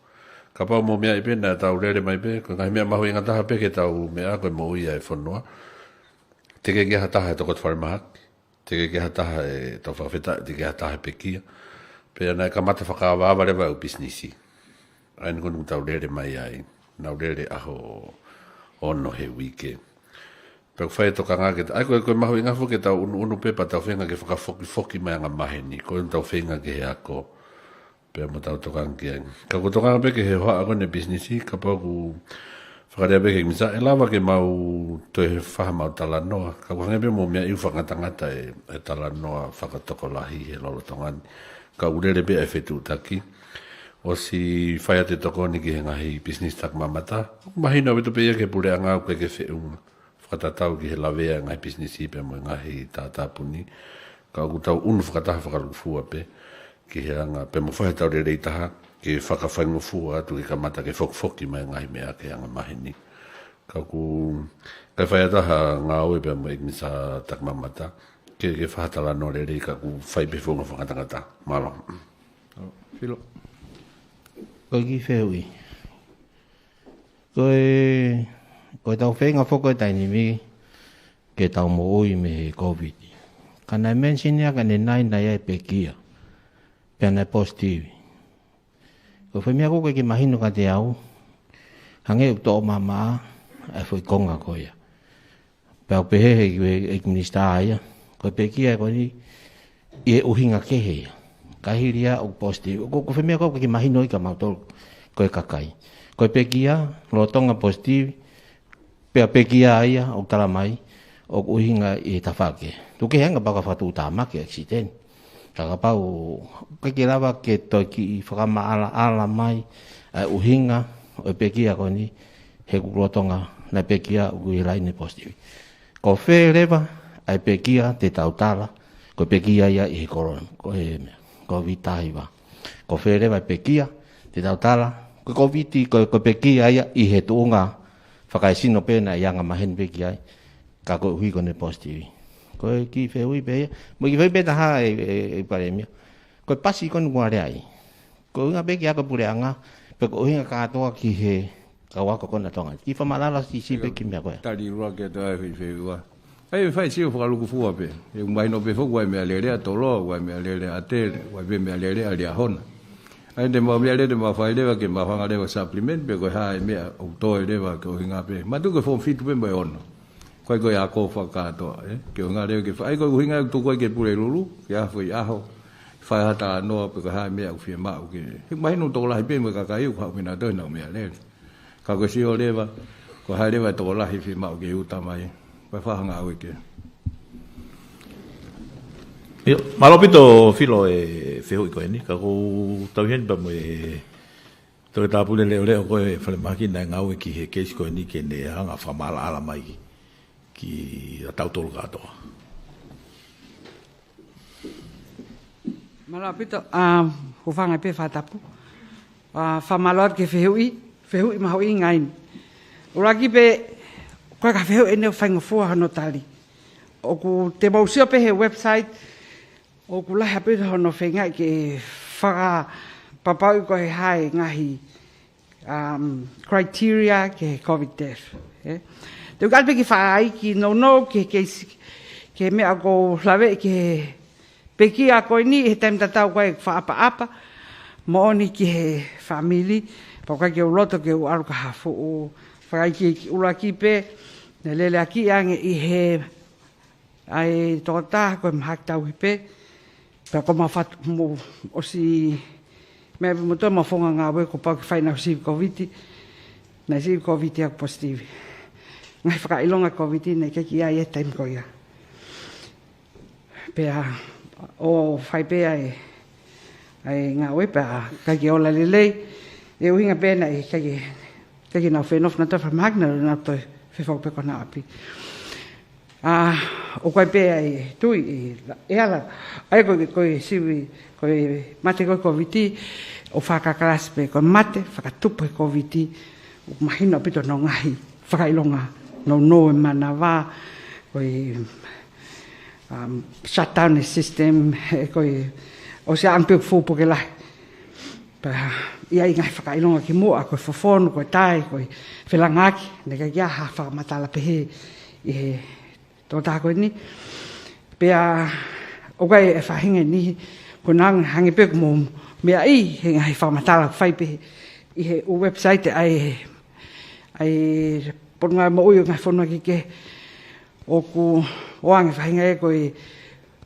Ka pau mo mea i pe na tau lere mai pe, ko ngai mea maho inga taha pe ke tau mea koe mo ia e whanua. Teke ke hataha e tokot wharimahak, teke ke hataha e tau whawheta, teke hataha e pe kia. Pe ana ka mata whakaawa rewa u businessi. Aina konu tau lere mai ai, nau lere aho ono he wike. Pe whai toka ngā ke, ai koe maho inga fu ke tau unu pepa tau whenga ke whakafoki mai anga maheni, koe tau whenga ke he ako, pe mo tau toka ngia. Ka ko toka pe ke he hoa ako ne businessi, ka pau ku whakarea pe ke misa, e lawa ke mau to he whaha mau talanoa, ka ko hange pe mo mea iu whangatangata e talanoa whakatoko lahi he lolotongani, ka urere pe e whetu taki, o si whai ate toko ni ki he ngahi business tak mamata, mahina wetu pe ia ke pure anga au ke wheunga. Whakatatau ki he lawea ngai businessi pe mo ngahi Tongatapu ni. Ka ku tau unu whakataha whakarufua pe. Ki he anga pe mo whahe tau re reitaha. Ki whakawhaingufua atu ki kamata ke whokfoki mai ngai mea ke anga mahini. Ka ku kai whaiataha ngā oe pe mo ikmisa takmamata. Ki ke whahatala no re rei ka ku whai pe whunga whakatangata. Malo. Filo. Koe ki wheui. Koe tau whenga whoko e taini mi ke tau mo ui me he Koviti. Kana e mensinia ka ne nai e pe kia. Pea nai positive. Ko whaimia koe ki mahino ka te au. Hange u tō mama e whoi konga koea. Pea u pehehe ki Eiki minister aia. Koe pe kia koe ni i e uhinga kehe. Kahiria u positive. Ko whaimia koe ki mahino i ka mautoro koe kakai. Koe pe kia lo tonga positive. Pea pekia aia o talamai o uhinga i tawhake. Tuke hanga baka whatu utamake accident. Taka pau keke rawa ke toi ki whakama ala mai uhinga o pekia koni he kurotonga na pekia ui laine positive. Ko whe rewa ai pekia te tautala ko pekia ia i he korona. Ko vitaiwa. Ko whe rewa ai pekia te tautala ko Koviti ko pekia ia i he tuunga whakai sino pēna i anga mahen peki ai, ka koe hui kone positive. Koe ki wheui pēia, mo ki whei pēta haa e Palemia. Koe pasi kone kua rea ai. Koe unga peki aka pure anga, pe koe uhinga kātoa ki he kawako kona tonga. Ki whamalala si peki mea koe. Tari rua ke toa e whewua. Ai whai siu whakaluku fua pe. E maino pe whoku ai mea lerea toloa, wai mea lerea atere, wai pe mea lerea lia hona. Ai te mau mea lere mau whai lewa ke mau whanga lewa supplement pe koe hae mea o toi lewa ke o hinga pe. Ma tu koe form fitu pe mai ono. Koe koe a koe whakatoa. Ke o hinga lewa ke whai koe uhinga tu koe ke pure lulu, ke a whai aho. whai hata noa pe ka hai mea u whia mau ke. He mai no tō lahi pe mo ka kai u kau pina tōna mea le. Ka koe si o lewa, ko hai lewa tō lahi whia mau ke uta mai. Pai whahanga au ke. Io, malopito filo e fehui koe ni, ka kou tauhen pa mo e Tongatapu le leo koe whalemaki nai ngau e ki he keisi koe ni ke ne hanga whamala ala mai ki a tautolo katoa. Malopito, ko whanga pe whatapu. Whamaloat ke fehui maho i ngaini. Uraki pe, koe ka fehui e neo whainga fua hano tali. O ku te mausio pe he website, o ku lahi apito hono whenga ke whaka papau ko he hae ngahi criteria ke Covid-19. Te ukalpe ki whaai ki no ke mea ko lawe ke peki a koe ni he taim tatau koe whaapa-apa mooni ki he family pa koe ke uloto ke u aru ka hafu o whakai ki uraki pe ne lele aki ange i he ai tōta koe mahak tau he pe pa ko mawhatu mo o si mea mo tō mawhonga ngā wē ko pau ki whainau si Koviti na si Koviti ako positive ngai whakailonga Koviti nei keki ai e taim koia pea o whai pea ai ngā wē pea kaki ola lelei e uhinga pea nei kaki nau whenof na tawha magna na toi whewhau peko na api o koe pea e tui e ala ai koe siwi koe mate koe Koviti o whakakalasi pe koe mate whakatupu e Koviti o mahina pito no ngahi whakailonga no e mana wā koe shutdown system koe o se ampio fupu ke lahi ia i ngai whakailonga ki mua koe whawhonu koe tai koe whelangaki ne ka kia ha whakamatala pehe i he tō koe ni pea o kai e whahinga ni ko nang hangi pek mo mea i he ngai whamatala whai pehe i he website ai ponga mo uyo ngai whonua ki ke o ku oange whahinga e koe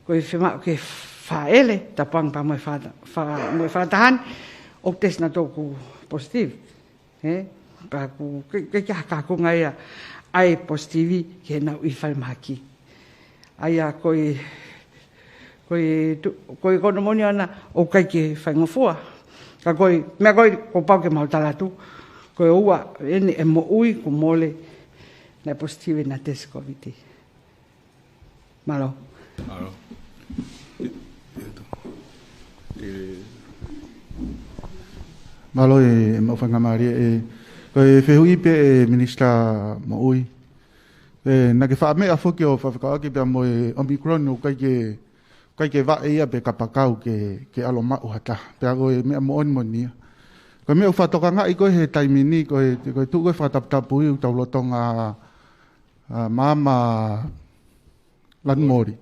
whemau ke whaele ta pang pa moe whatahan o tes na tōku positive pa ku ke kia kakunga ia ai positivi ke nau i whaimaki ai a koe kono moni ana o kai ke whaingofua ka koe mea koe ko pau ke mautalatu koe ua ene e mo ui ko mole na positivi na test Koviti malo malo e mawhanga maria koe whehui pe e minister mo ui na ke wha mea whuki o Fekau'aki pia mo e Omicron o kai ke wa ia pe kapakau ke alo mau hata pia koe mea mo on mo nia koe mea whatoka ngai koe he taimini koe tu koe whataptapu i utau lotonga mama lanmori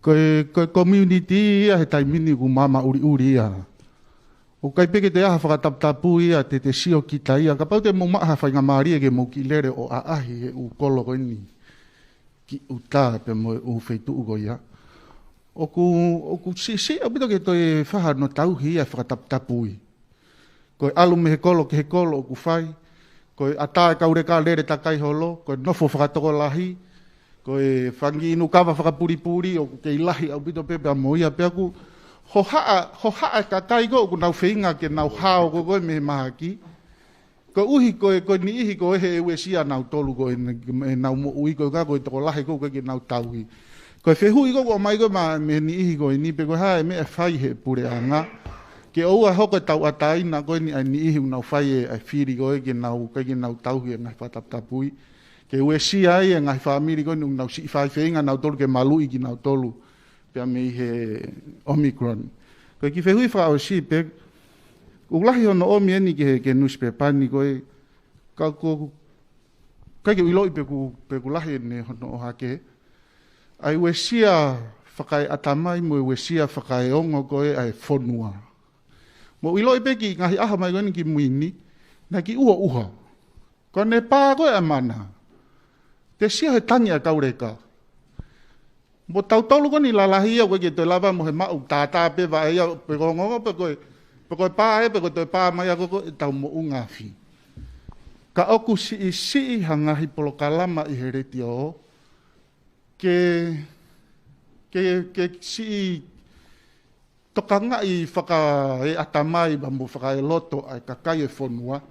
koe community ia he taimini ku mama uri ia o kai peke te aha whakataptapu ia te sio kita ia. Ka pau te mo maha whainga maari e ke mo ki lere o aahi e u kolo koe ni. Ki u tā pe mo u wheitu ugo ia. O ku si au pito ke toi whaha no tauhi ia whakataptapu i. Koe alu me he kolo ke he kolo o ku whai. Koe ata e kaure ka lere ta kai holo. Koe nofo whakatoko lahi. Koe whangi inu kawa whakapuripuri o ke ilahi au pito pepe a mo ia pe aku. Ho haa ka kai ko ku nau whinga ke nau hao ko koe me mahaki. Ko uhi koe ni ihi koe he ewe sia nau tolu koe nau mo ui koe ka koe toko lahi koe ke nau tauhi. Koe whehui ko mai koe me ni ihi koe ni pe koe hae me e whai he pure anga. Ke oua hoko tau ataina koe ni ai ni ihi nau whai e whiri koe ke nau tauhi e ngai whataptapui. Ke ewe sia e ngai whamiri koe nau si whai whenga nau tolu ke malui ki nau tolu. Pea me he Omicron. Koe ki whehui whao si pe, ulahi ono omi eni ke newspaper ni koe, kai ke uiloi pe ku lahi ne hono o hake, ai ue sia whakai atamai mo ue sia whakai ongo koe ai whonua. Mo uiloi pe ki ngahi aha mai koe ni ki muini, na ki uha. Koe ne pā koe a mana. Te sia he tangi a kaureka. Mo tau tolu ko ni lalahi au ke te lava mo he mau tata pe va ia pe ko ngo pe ko pa e pe ko te pa mai ko tau mo unga fi. Ka oku si hanga hi Polokalama I hereti o ke si tokanga I whaka e atamai ba mo whaka e loto ai kakai e whonua.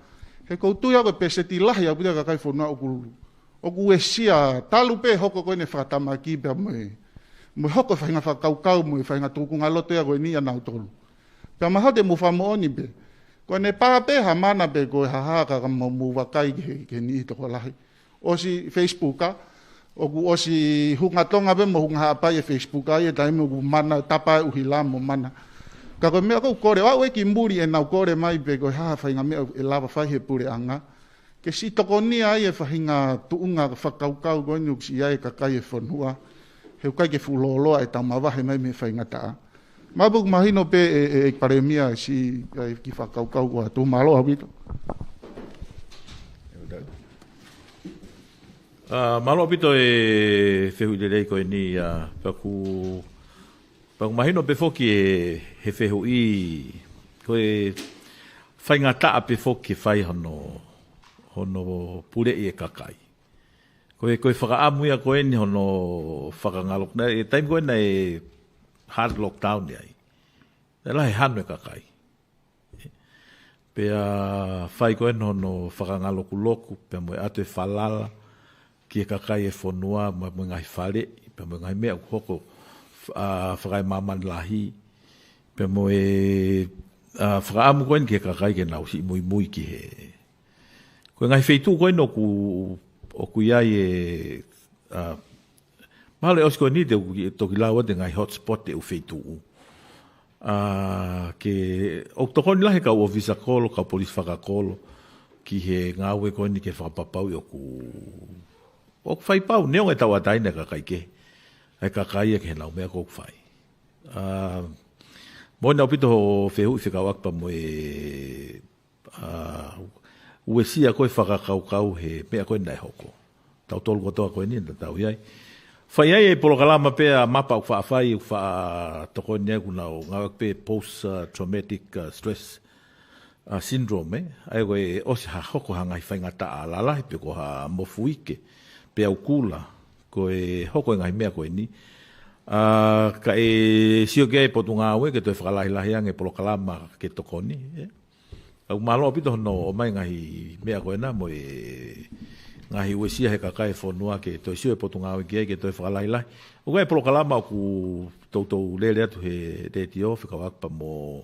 He koutu ia ko peseti lahi au pita kakai whonua oku e sia talu pe hoko koe ne whakatamaki pe mo hoko whainga whakaukau mo whainga tūkunga loto ia koe ni anau tolu. Pea maha te mo whamooni pe. Koe ne pāpe ha mana pe koe hahaka ka mo wakai ke ni toko lahi. Osi Facebooka, osi hungatonga pe mo hunga hapai e Facebooka ia taime oku mana tapai uhila mo mana. Ka koe mea kou kore, wau eki mburi e nau kore mai pe koe haha whainga mea e lava whai he pure anga. Ke si toko ni ai e whahinga tuunga whakaukau koe ni uksi ai kakai e whanua. Heu kai ke fuloloa e tau mawahe mai me whainga taa. Mabuk mahino pe e Palemia si ki whakaukau kua tū malo hawito. Malo pito e whehu le rei koe ni paku mahino pe foki he whehu I koe whainga taa pe foki whai hono pure I e kakai. Koe whakaamuia koe ni hono whakangalok. E taim koe na e hard lockdown ni ai. E lahe hanu e kakai. Pea whai koe hono whakangaloku loku. Pea moe atu e whalala. Ki e kakai e whonua. Moe ngai whare. Pea moe ngai mea hoko whakai maman lahi. Pea moe whakaamu koe ni ki e kakai ke nau si Moimoi ki he. Koe ngai wheitu koe no ku iai e mahale osko ni te toki lawa te ngai hotspot te ufeitu ke o tokoni lahe ka ofisa kolo ka polis whaka kolo ki he ngawe koe ni ke whakapapau i o whaipau neong e tau ataina ka kai ke ai ka kai e ke nau mea kou whai mo nau pito ho whehu I Fekau'aki pa mo e uesia koe whakakaukau he mea koe nai hoko. Tau tolu kotoa koe ni, tau iai. Whai ai e Polokalama pea mapa u whaafai u wha toko ni aku nau ngawak pe post-traumatic stress syndrome. Ai koe osi ha hoko hangai whaingata a lalahi pe ko ha mofuike pea ukula koe hoko ngai mea koe ni. Ka e sio kia e potunga aue ke toi whakalahi ang e Polokalama ke toko ni. Au malo pito no o mai ngahi mea koe na mo e ngahi uesia he kakai whonua ke toi sio e potunga awe kia ke toi whakalailai. O kai Polokalama o ku tautou lele atu he reti o Fekau'aki pa mo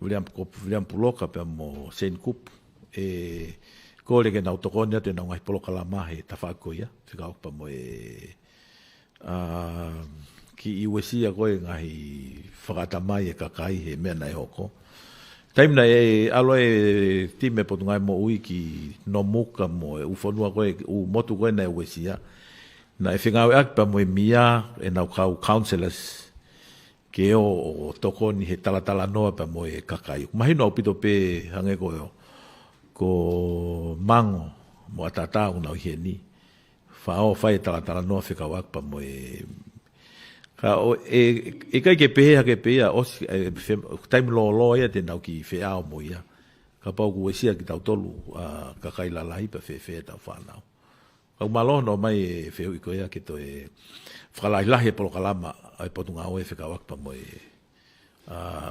William Puloka pa mo Saint Kup. E kore ke nau tokoni atu e nau ngahi Polokalama he tawhako ia Fekau'aki pa mo e ki I uesia koe ngahi whakatamai e kakai he mea nai hoko. Taimna e alo e time potungai mo ui ki no muka mo e ufonua koe u motu koe na e uesia. Na e Fekau'aki pa mo e mia e nau kau counselors ke o tokoni he talatala noa pa mo e kakai. Mahino au pito pe hange koe o ko mango mo atata una o hieni. Whao whai talatala noa Fekau'aki pa mo e ka o e kai ke pehea os time lo ia te nau ki wheao mo ia ka pau ku esia ki tau tolu ka kai lalahi pa whewhe tau whanau kau malo no mai e wheu I koea ke to e whakalahilahi e Polokalama ai potunga o e Fekau'aki pa mo e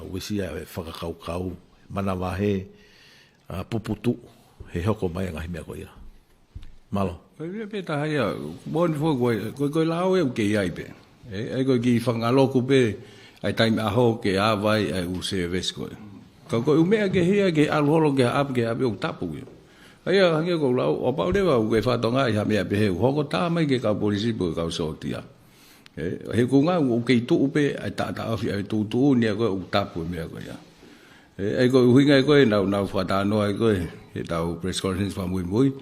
uesia e whakakaukau mana wahe puputu he hoko mai ngahi mea koea malo koe peta haia boni fo koe lao e uke iai pe ai koe ki whangaloku pe ai taime aho ke awai ai u service koe. Ka koe umea ke hea ke alholo ke api o tapu ke. Ai a hange ko lau o pau rewa u ke whatonga I hamea pe heu. Hoko tā mai ke kau polisi po kau sotia. He ko ngā u ke tu upe ai tata afi ai tu ni koe u tapu mea koe ya. Ai koe uhinga koe nau whatanoa koe he tau press conference pa Moimoi.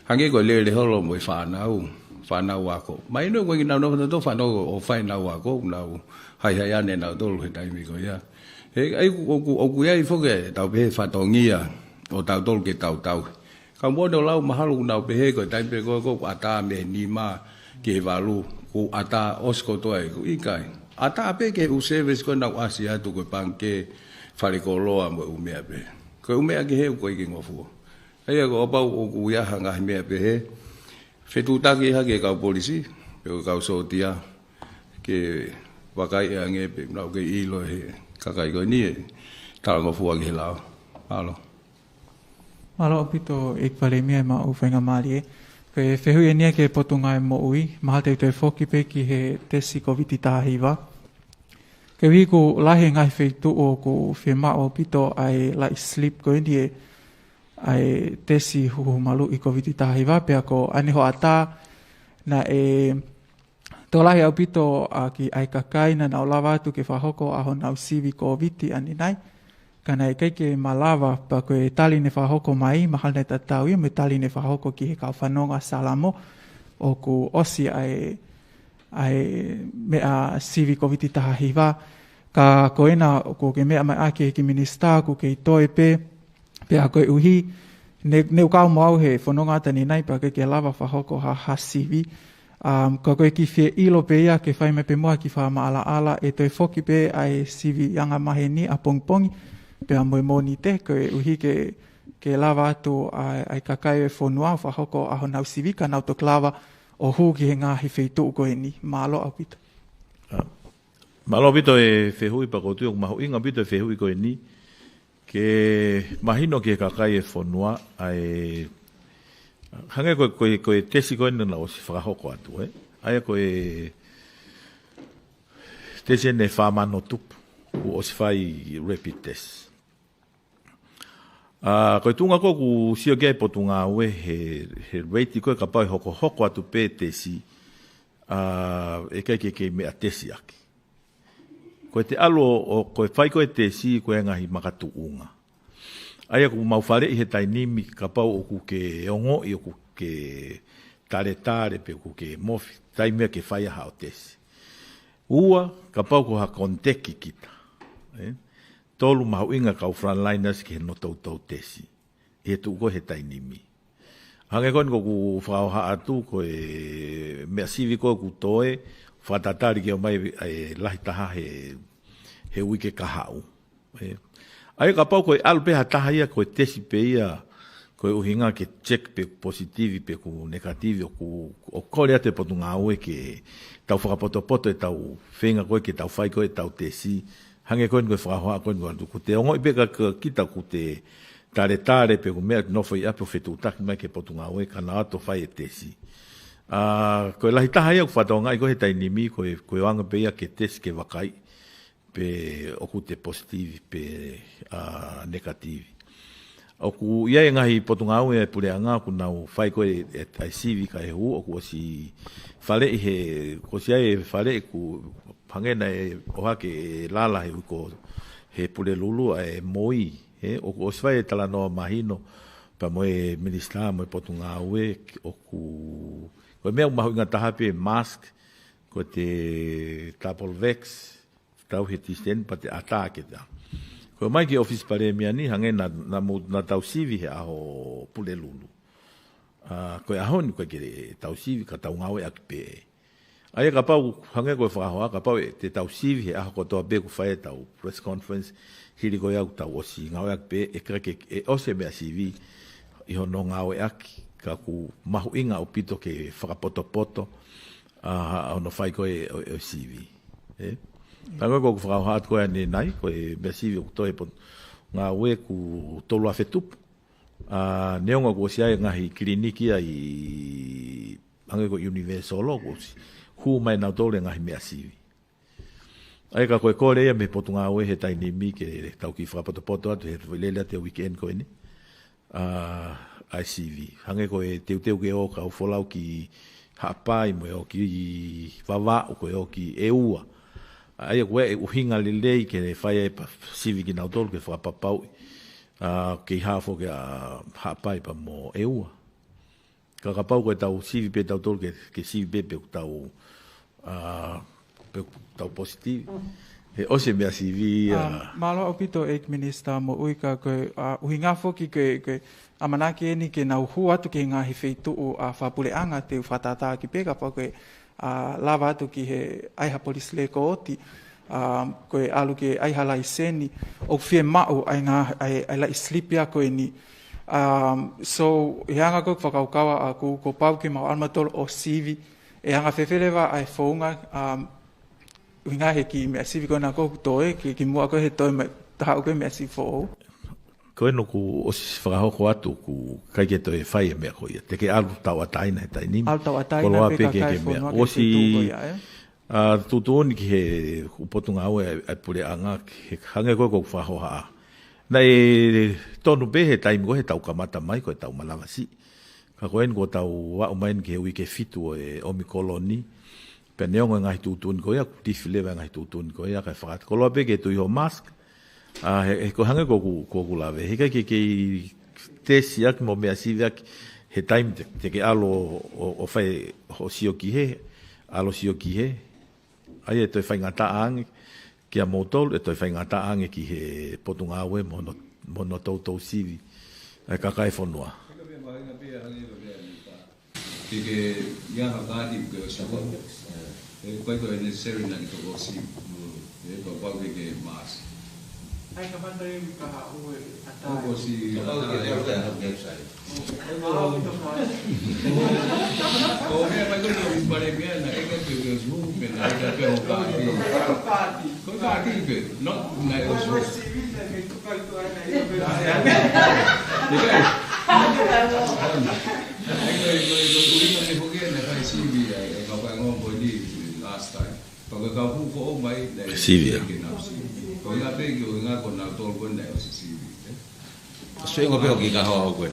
Hange koe le holo mo whanau. Whanau ako. Mai no koe ki nau to whanau o whainau ako, nau hai ane nau tolu he taimi ko ia. Ai oku iai whoke tau pehe whatongia o tau tolu ke tau. Ka mwono lau mahalu nau pehe koe taimi ko ata me ni ma ke walu ko ata osko to ai ku ikai ata pe ke u service ko na asia tu ko panke fale ko loa mo u mea pe ko u mea ke he ko i ngofu ai ko pa u ya hanga mea pe he fetu ta ke ha ke ka polisi pe ka so dia ke wakai ange pe na ke i lo he ka kai ko ni ta ngofu ke la alo Malo pito ik Palemia ma uwhenga marie. Ke whehui enia ke potunga e mo ui, maha te te whoki pe ki he tesi Koviti tāhiwa. Ke wiku lahi ngai wheitu o ku whima o pito ai lai sleep ko indi ai tesi huhu malu i Koviti tāhiwa, pia ko aniho ata na tō lahi au pito ki ai kakai na nau lawa atu ke whahoko aho nau sivi Koviti ani nai. Kana e keike malawa pa koe tali ne whahoko mai, mahal ne tatau ia me tali ne whahoko ki he kauwhanonga salamo o ku osi ai mea sivi Koviti taha hiwa. Ka koena ko ke mea mai ake ki minista ku ke toe pe a koe uhi ne ukau mau he whanonga tani nai pa ke lawa whahoko ha sivi. Ka koe ki whie ilo pe ia ke whai me pe moa ki wha ala ala e toi whoki pe ai sivi yanga mahe ni a pongpongi. Pea Moimoi te, koe uhi ke lawa atu ai kakai e whonua, whahoko aho nau sivika, nau tok lawa o hū ki he ngāhi wheitu koe ni. Malo au pito. Malo pito e whehui pa koutu, o maho inga pito e whehui koe ni, ke mahino ki he kakai e whonua, ai hange koe tesi koe nuna o si whahoko atu, Aia koe tesi ene whamano tupu, o si whai rapid test. Koe tunga ko ku sio gai po tunga ue he reiti koe ka pai hoko atu pe tesi e kai ke mea tesi aki. Koe te alo o koe whai koe tesi koe ngahi makatu unga. Aia ku mauwhare i he tainimi ka pau o ku ke ongo i o ku ke tare pe ku ke mofi taimea ke whai aha o tesi. Ua ka pau ko ha konteki kita. Tolu mahu inga kau frontliners ki he no tau tesi. E tu ko he tainimi. Hange koe ko ku whauha atu ko e mea sivi koe ku toe whatatari ki o mai lahi taha he wike kahau. Ai ka pau koe alu peha taha ia koe tesi pe ia koe uhinga ke check pe positivi pe ku negativi o kore ate potu ngā ue ke tau whakapoto e tau whenga koe ke tau whai koe tau tesi. Hange koe koe whakahoa koe koe ku te ongo i peka kita ku te tare pe ku mea no whai apo whetu utaki mai ke potu ngā ue kana ato whai e tesi. Koe lahi taha ia ku whatau ngai koe he tainimi koe wanga pe ia ke tesi ke wakai pe oku te positivi pe negativi. Oku ia e ngahi potu ngā ue e pure anga ku nau whai koe ai sivi ka e hu oku o si whale i he ko si ai whale i ku hangena e oha ke lala he uko he pule lulu e moi o ko osvai tala no mahino pa moe ministra moe potunga ue o ku ko me mahu inga taha pe mask ko te double vex tau he tisten pa te atake ta ko mai ki office Palemia ni hangena na tau sivi he aho pule lulu ko aho ni ko ke tau sivi ka tau ngawe akpe Aia ka pau hange koe whakahoa, ka pau te tau sivi he aha kotoa be ku whae tau press conference, hiri koe au tau osi ngau eak be, e krake e ose mea sivi, iho no ngau eak, ka ku mahu inga o pito ke whakapoto, au no whai koe o sivi. Tango koe ku whakahoa atu koe ane nai, koe mea sivi o kutoe po ngā ue ku tolu a whetupu, neonga ku osi ai ngahi kliniki ai hange koe universal o kosi, hu mai nau tole ngahi mea sivi. Ai ka koe kore ea me potu ngā ue he tainimi ke tau ki whakapoto atu he lelea te weekend koe ni. Ai sivi. Hange koe teu ke o ka ufolau ki hapai mo o ki wawa o koe o ki e ua. Ai koe e uhinga lelei ke whaia e pa sivi ki nau tole ke whakapapau ke hafo ke hapai pa mo e ua. Ka pau koe tau sivi pe tau tolu ke sivi pe pe tau positivi. He ose mea sivi. Malo au pito Eiki Minister mo uika koe uhi ngā foki koe amanaki eni ke nau hu atu ke ngā hi wheitu o a whapule anga te whatata ki peka pau koe lava atu ki he aiha polis le ko oti, koe alu ke aiha lai seni, o fie mao ai ngā ai lai slipia koe ni. So, e anga koe whakaukawa a ko pau ki mau almatolo o sivi, e anga whewherewa ai whaunga, winga he ki mea sivi koe nā koe toe, ki mua koe he toe mai taha koe mea sivi fō. Koe no ku osi whakahoko atu ku kai ke toi whai e mea koe. Te ke alu tau ataina he tai nimi. Alu tau ataina pe ka kai whonua ke te tūko ia. Tutuoni ki he upotunga au e pure anga, he hange koe kou whahoha. Nei tonu pe he taimi koe he tau kamata mai koe tau malawasi. Ka koen ko tau wau main ke hui ke fitu e omi koloni. Pe neongo ngai tutuoni koe a kutifilewa ngai tutuoni koe a kai whakata. Koloa pe ke tui ho mask. He ko hange ko lawe. He kai ke tesi aki mo mea sivi aki he taimi te ke alo o whai ho sioki he. Alo sioki he. Ai e toi whai ngata angi. Kia motol e toi whai ngata angi ki he potunga awe mono tau sivi. Ai kakai whonua. Ke iaha kāti ke o sawa. E koe koe necessary nani toko sivi. E koe pau ke mask. Ai ka manda e ka haue ata. Ko si ko me mai ko ni Palemia na e ka pe os movement na ka pe o party. Ko party pe not na o so. Last time. Pag ka ko mai Sivia. Ko nga pe ko nga ko na tol ko na o si. Suengo pe ki ka ho ko.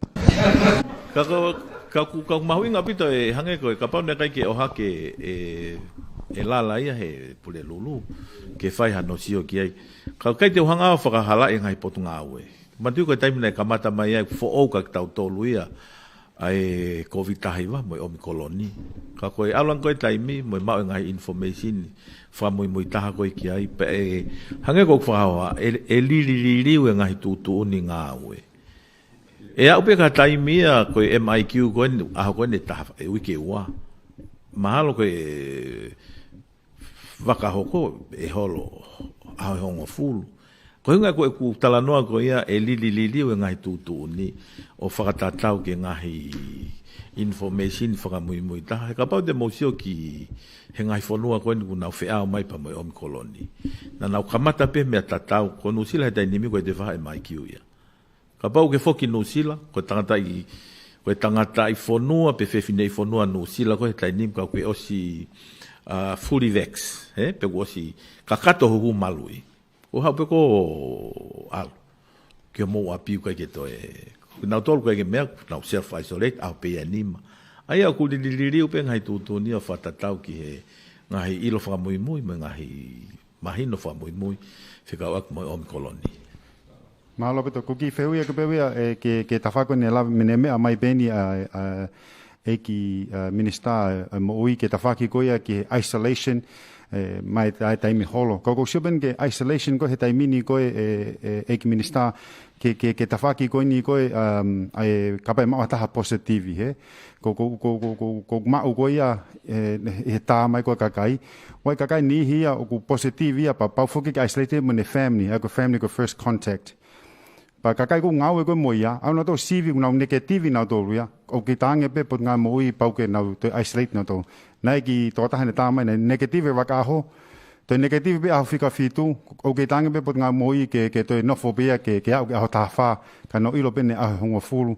Ka mahui nga pito e hange ko ka pau ne kai ke o hake e lala ia he pule lulu ke fai hano sio ki ai. Ka kai te hanga fa ka hala e ngai potunga awe. Mantu ko taimi nei kamata mai ai fo o ka tau tolu ia ai Covid-19 mo o mi koloni. Ka koe alang koe taimi mo mau ngai information fa moi taha koe ki ai pe hange ko fa e li we ngai tutu ni nga we. E au pe ka taimi a koe MIQ koe a koe ne taha e wiki ua. Mahalo koe wakahoko e holo a hongo fulu. Ko hinga ko ku talanoa ko ia e li we ngai tutu ni o whakatatau ke ngahi information whakamui taha. Ka pau te mosio ki he ngai whanua koe ni kuna whea o mai pa mai omi koloni. Na nau kamata pe mea tatau ko nusila he tainimi koe te whaha e mai kiu ia. Ka pau ke whoki nusila koe tangata i whanua pe whewhinei whanua nusila koe he tainimi ka koe osi fully vax. Pe osi kakato huhu malui. O hau pe ko alu. Kia mou apiu kai ke to e. Nau tolu kai ke mea, nau self-isolate, au pe anima. Ai au kuli liririu pe ngai tutuni o whatatau ki he ngahi ilo whakamuimui, me ngahi mahino whakamuimui, Fekau'aki mo omi koloni. Mahalo peto, kuki whewia ke pewia ke tawhako ne lawe mene mea mai beni a Eiki minister mo ui ke tawhaki koia ki isolation, mai taimi holo. Koko siupen ke isolation ko he taimini koe Eiki minister ke tawhaki koe ni koe kapai maa taha positivi he. Ko mau koe ia he tā mai koe kakai. Wai kakai ni hia o ku positivi ia pa pau whuki ke isolated mo ne family, ko family ko first contact. Pa kakai ko ngau e koe mo ia, au na tō sivi ngau negativi nau tōru ia, o ki tānge pe pot ngā mo ui pau ke nau to isolate nau tō. Nai ki tō tahane tā mai, negativi waka aho, to negativi pe aho whika whitu, o ki tānge pe pot ngā mo ui ke tō nofobia ke au ke aho tā whā, ka no ilo pe ne aho hunga fulu.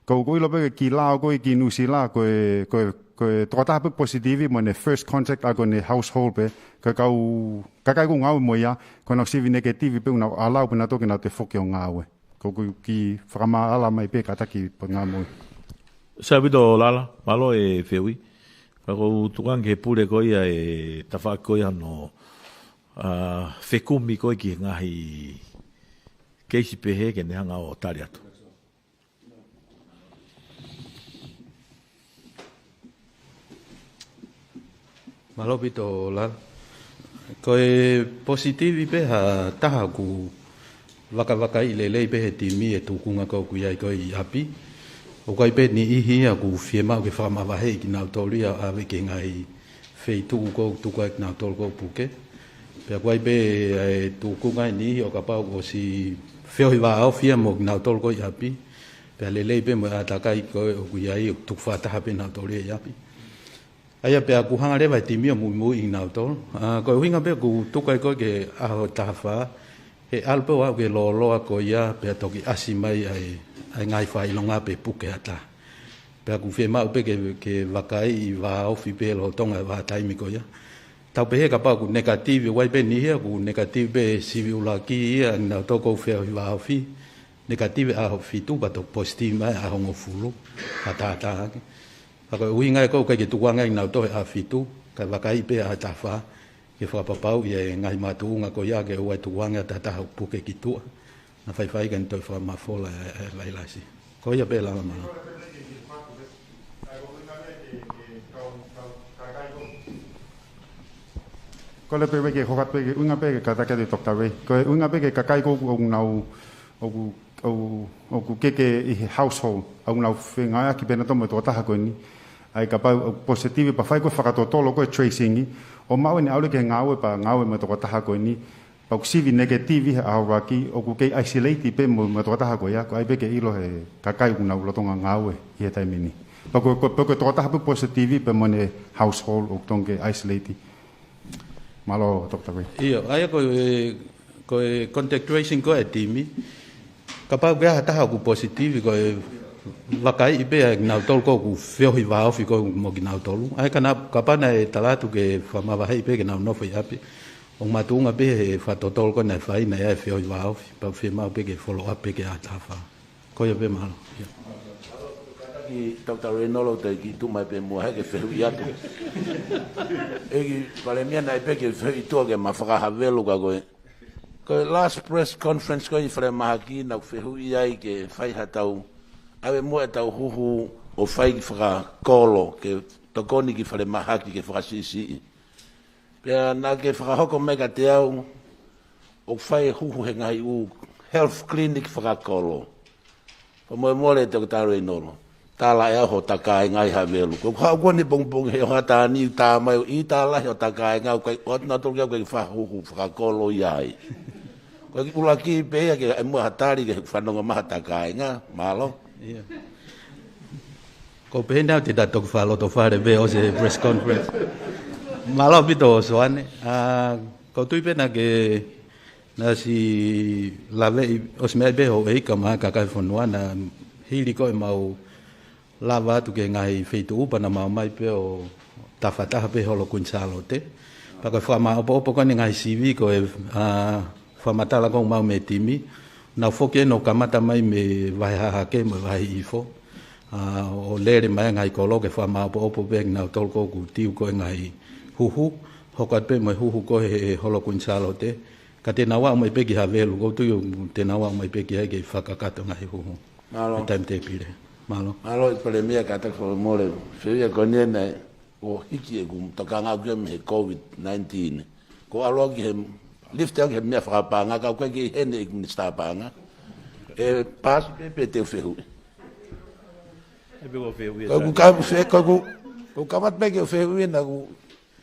Ko ilo pe ki lao koe ki nusi la, koe tō taha pe positivi mo ne first contact a koe ne household pe, kakai ko ngau mo ia, koe nau sivi negativi pe unau alau pe na toke nau te whoki o ngāwe. Ko ki whakama ala mai pe kataki po ngā mui. Sa wido lala, malo e whiwi. Kako tukang ke pule koia e tawhaki koia no whekumi koi ki ngahi keisi pehe ke nehanga o tari atu. Malo pito lala. Koe positivi pe ha taha ku waka i lelei pe he timi e tukunga kau ku iai koe i api. O kai pe ni ihi a ku whie mau ke whakamawahe ki nau tōria a weke ngai fei tu ko tu ko na tol ko puke pe ko be tu ku ngai ni o ka pa o si feo i va o fia mo na tol ko yapi pe le be mo ata kai ko ku yai tu fa ta ha pe na tol yapi aya pe ku hanga le vai ti mi mo i na tol ko winga be ku tu kai ko ke a ho ta fa e alpo wa ke lo ko ya pe to ki asimai ai ngai fa i longa pe puke ata pe ku fe ma pe ke vakai i va o fi pe lo tonga va tai mi ko ya tau pe he ka pa ku negative wai pe ni he ku negative be civil la ki ia na to ko fe i va o fi negative a ho fi tu ba to positive mai a ho fulu ata ako winga ko ke tu wanga na to a fi tu ka vakai pe a ta fa ke fa pa pau ye ngai ma tu nga ko ya ke wai tu wanga ta ta pu ke ki tu na fai kan to fa ma fola lai la si ko ya pe la ma ko le pe ke hokat pe unga pe ka ta ke tok ta we ko unga pe ke ka kai ko ong nau o ku ke i household au nau finga ki pena to mo to ta ko ni ai ka pa positive pa fai ko fa to tolo ko tracing o mau ni aule ke ngawe pa ngawe mo to ta ko ni pa ku sivi negative a wa ki o ku ke isolate pe mo to ta ko ya ko ai pe ke ilo he ka kai ku nau lo to ngawe ye tai mini pa ko to ta pe positive pe mo ne household o tong ke isolate malo doktor we iyo ai ko contact tracing ko etimi kapag ga ta ku positive ko vakai ibe na tol ko ku feo hi va fi ko mo gi na tolu ai kana kapana e talatu ke fa ma va hi pe ke na no foi api o matunga be fa tol ko na fai na e feo hi va fi pa fi ma pe ke follow up pe ke ata fa ko yo be malo ki Dr. Renolo te ki tu mai pe mo ha ke feu ia tu e Palemia na pe ke feu tu ke ma fa ha velu ka ko last press conference ko i fre ma ki na feu ia ke fai ha tau ave mo tau huhu o fai ki fra kolo ke tokoni ki fre ma ki ke fra sisi pe na ke fra hoko mega te au o fai huhu he ngai u health clinic fra kolo po mo le Dr. Renolo tala e ho takai ngai ha velu ko ha ko ni bong he ha ta ni ta mai I ta la ho takai ngau ko o na to ke fa hu fa kolo yai ko ki ula ki pe ke mo hatari ke fa no ma takai nga malo ko pe na te da to fa lo to fa be o se press conference malo bito soane ko tu pe na ke na si lave os me be ho e ka ma ka ka fo no na hili ko mau lava tu ke ngai feitu pa na mai pe o tafata pe holo kunsalo te pa ka fa ma opo ko ngai CV ko fa matala ko mau metimi na foke no kamata mai me vai ha ke me vai ifo o lere mai ngai ko lo ke fa ma opo be na tol ko ku tiu ko ngai huhu hokat pe mai huhu ko he holo kunsalo te ka te nawa mai pe ki ha velu ko tu te nawa mai pe ki ke fa ka ka to ngai huhu malo time te pile malo Palemia ka ta ko mole fia ko ne na o hiki e gum to ka nga gem he Covid-19 ko alo ki hem lift ke me fra pa nga ka ko ki hen ik ni sta pa nga e pas pe te feu e be go feu ko ka fe ko ka mat be ke feu na ku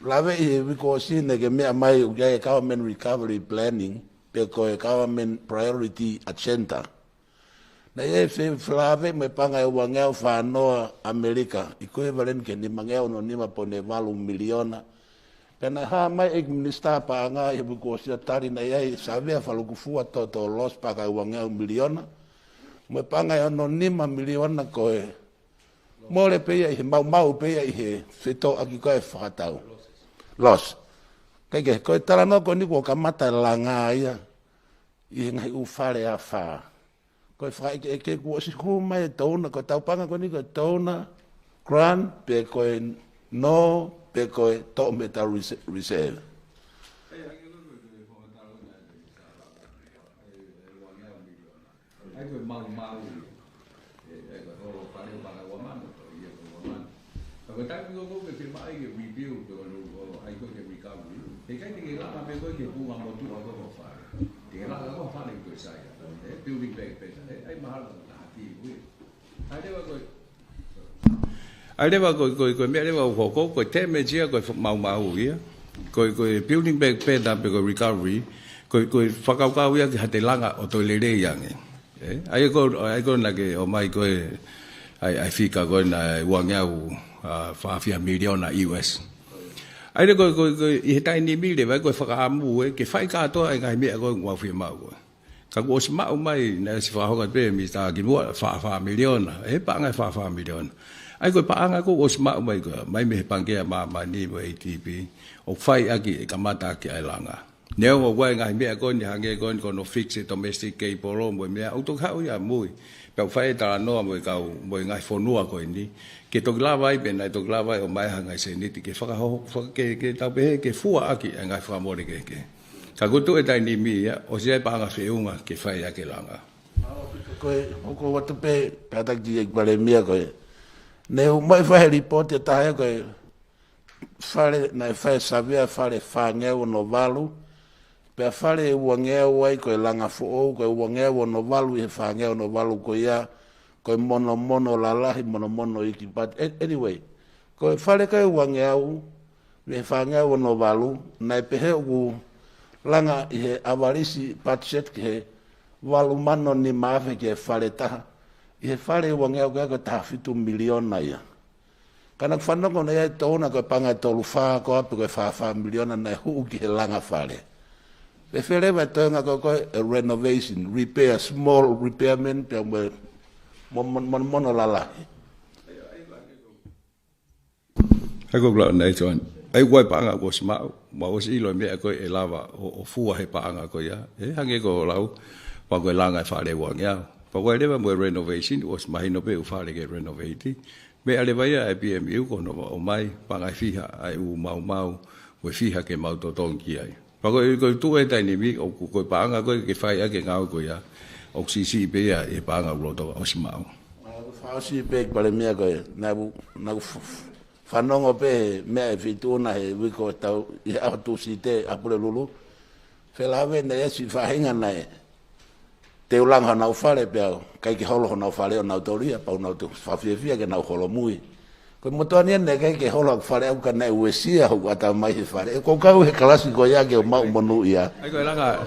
lave e ko sin ke me mai u ya government recovery planning pe ko government priority agenda na e fe flave me panga e wangeo fa no America equivalent ke ni mangeo no ni ma pone valu miliona pena ha mai ek minista pa nga e bu sia tari na e sabe fa lo kufu to los pa ka wangeo miliona me panga e no ni ma miliona ko e mole pe e mau pe e feto aki ko e fa tau los ke ko tara no ko ni ko kamata la nga ia i ngai u fare a fa ko fai ke ko si ko mai tona ko tau panga ko ni ko tona grant pe ko no pe ko to meta reserve ai ko mau e ko ro pa ni pa wa man to ye ko wa man ko ta ko ke firma ai ke review to ai ko ke recovery e kai ke la me ko ke bu ma mo tu ko fa ke la ko fa ni ko sai building back better ai mahal hati wi ai de ko ai le va ko me le va ko te me chia ko mau ia ko building back better pe ko recovery ko Fekau'aki ia ki te langa o to le yang ai ko na ke o mai ko ai fika ko na wanga $5 million US ai ko i tai ni mi le vai ko whakaamu ke whai katoa e ngai mea ko ngau whia mau ka ko si mau mai na si whahoka pe mi ta ki mua $5 million pa ngai $5 million ai ko pa anga ko si mau mai ko mai me pangea ma ni mo ATP o whai aki e kamata ki ai langa neo o wai ngai mea ko ni hange ko no fix it domestic ke polo mo mea auto hau ya mui pe whai ta no mo mo ngai fonua ko ni ke to lava i ben to lava o mai hanga se ni ke whakaho ke tau pe ke Hu'akavameiliku ngai whamore ke ka kutu e tai ni mi ya o se pa nga whiunga ke whai ake langa ko watu pe patak di Palemia ko ne mai whai report e tahe ko whare na whai savia whare whangeu no valu pe whare uangeu wai ko langa fuo ko uangeu no valu e whangeu no valu ko ia ko mono lalahi mono iki but anyway ko fale kai wangeau me fangea no valu na pehe u langa i avarisi patchet ke valu mano ni mafe ke fale ta i fale wangeau ko ta $2 million na ia kana fano ko na tona ko panga tolu fa ko pe ko $5 million na hu ki langa fale pe fele va tonga ko renovation repair small repairment pe mono lala ai ko la nei join ai wai panga ko smau ma o si lo me ko e lava o fua he panga ko ya hange ko lau pa ko langa fa le wang ya pa ko le mo renovation was mai no pe u fa le ke renovate me ale vai a PMU ko no o mai panga fiha ai u mau we fiha ke mau to tongi ai pa ko tu e tai ni mi o ko panga ko ke fa ya ke ngau ko ya oksisi be ya e panga roto o simao fausi be Palemia ko na fanongo pe me fituna e wiko tau i auto site apole lulu felave ne si fahinga na te ulanga na ufale pe kai ki holo na ufale na autoria pa na auto fafia ke na holo mui ko motoania ne kai ke holo fale au kana uesia ho ata mai fale ko ka u klasiko ya ke mau monu ia ai ko langa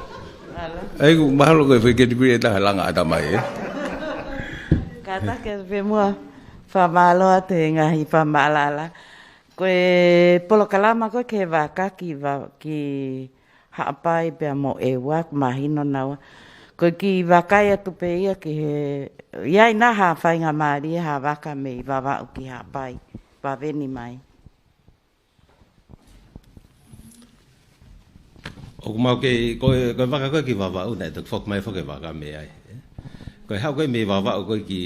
ai ku mahalo ko fe ke tipi eta langa ata mai kata ke ve mo fa malo te ngahi fa malala ko Polokalama ko ke vaka ki hapai pe mo e wak mahino na ko ki vaka ya tu pe ya ki ya ina ha fa nga mari ha vaka me va ki hapai va veni mai o mau ke ko vaka ko ki va una te fok mai fok vaka me ai ko ha ko me va ko ki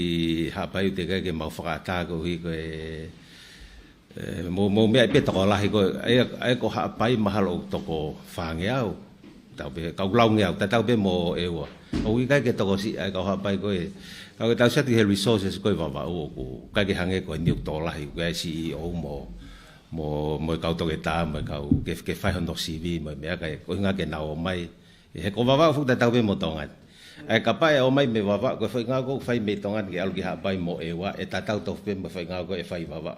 ha pai te ke mau fa ta ko hi ko mo me pe to la hi ko ai ko ha pai mahal o to ko fa ngeau tau be ka lau ngeau ta tau be mo e wa o wi ka ke to ko si ai ko ha pai ko ka ta sa ti resources ko va o ko ka ke hange ko ni to la hi ko CEO mo kau to ke ta mo kau ke fai hondo CV mo me ka ko nga ke na o mai he ko va fu ta be mo tonga ai ka pai o mai me va ko fai nga ko fai me tonga ke algi ha pai mo e wa e ta tau to pe mo fai nga ko e fai va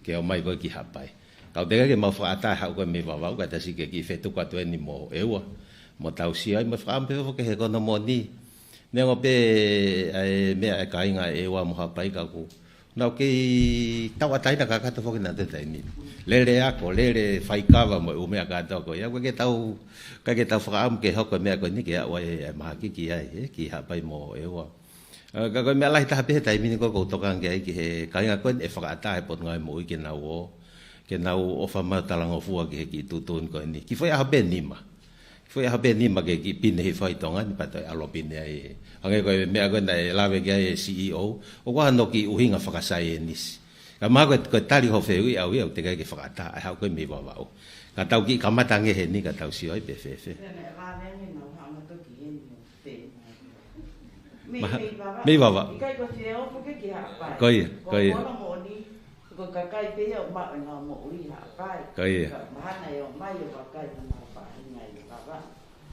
ke o mai ko ki ha pai kau te ke mo fa ta ha ko me va ka ta si ke ki fe tu ka to ni mo e wa mo tau si ai mo fa pe fo ke he ko no mo ni ne ngo pe ai me ai ka inga e wa mo ha pai ka ku no ke tau atai na ka to fo ke na te ni lele ako lele fai kava mo o me ka to ko ya ke tau fa am ke ho ko me ko ni ke wa e ma ki ai ki ha pai mo e wa ka ko me lai ta pe tai mi ko to kan ke ki he ka nga ko e fa ta e pot ngai mo ke na o fa ma ta lang o fu ke ki tu tun ko ni ki foi a ben ni ma foi a ben ni ma ke ki pin he fai tonga ni pa to a lo pin ai ange ko me ko na la ve ke CEO o wa no ki u hinga fa ka sai ni ka ma ko tali ho fe ui au te ke fa ta ha ko me va o ka tau ki ka ma tange he ni ka tau si oi pe fe me va coi ko ka kai pe o ma nga mo ui ha pai ma na yo mai yo ka kai ma pa ngai ba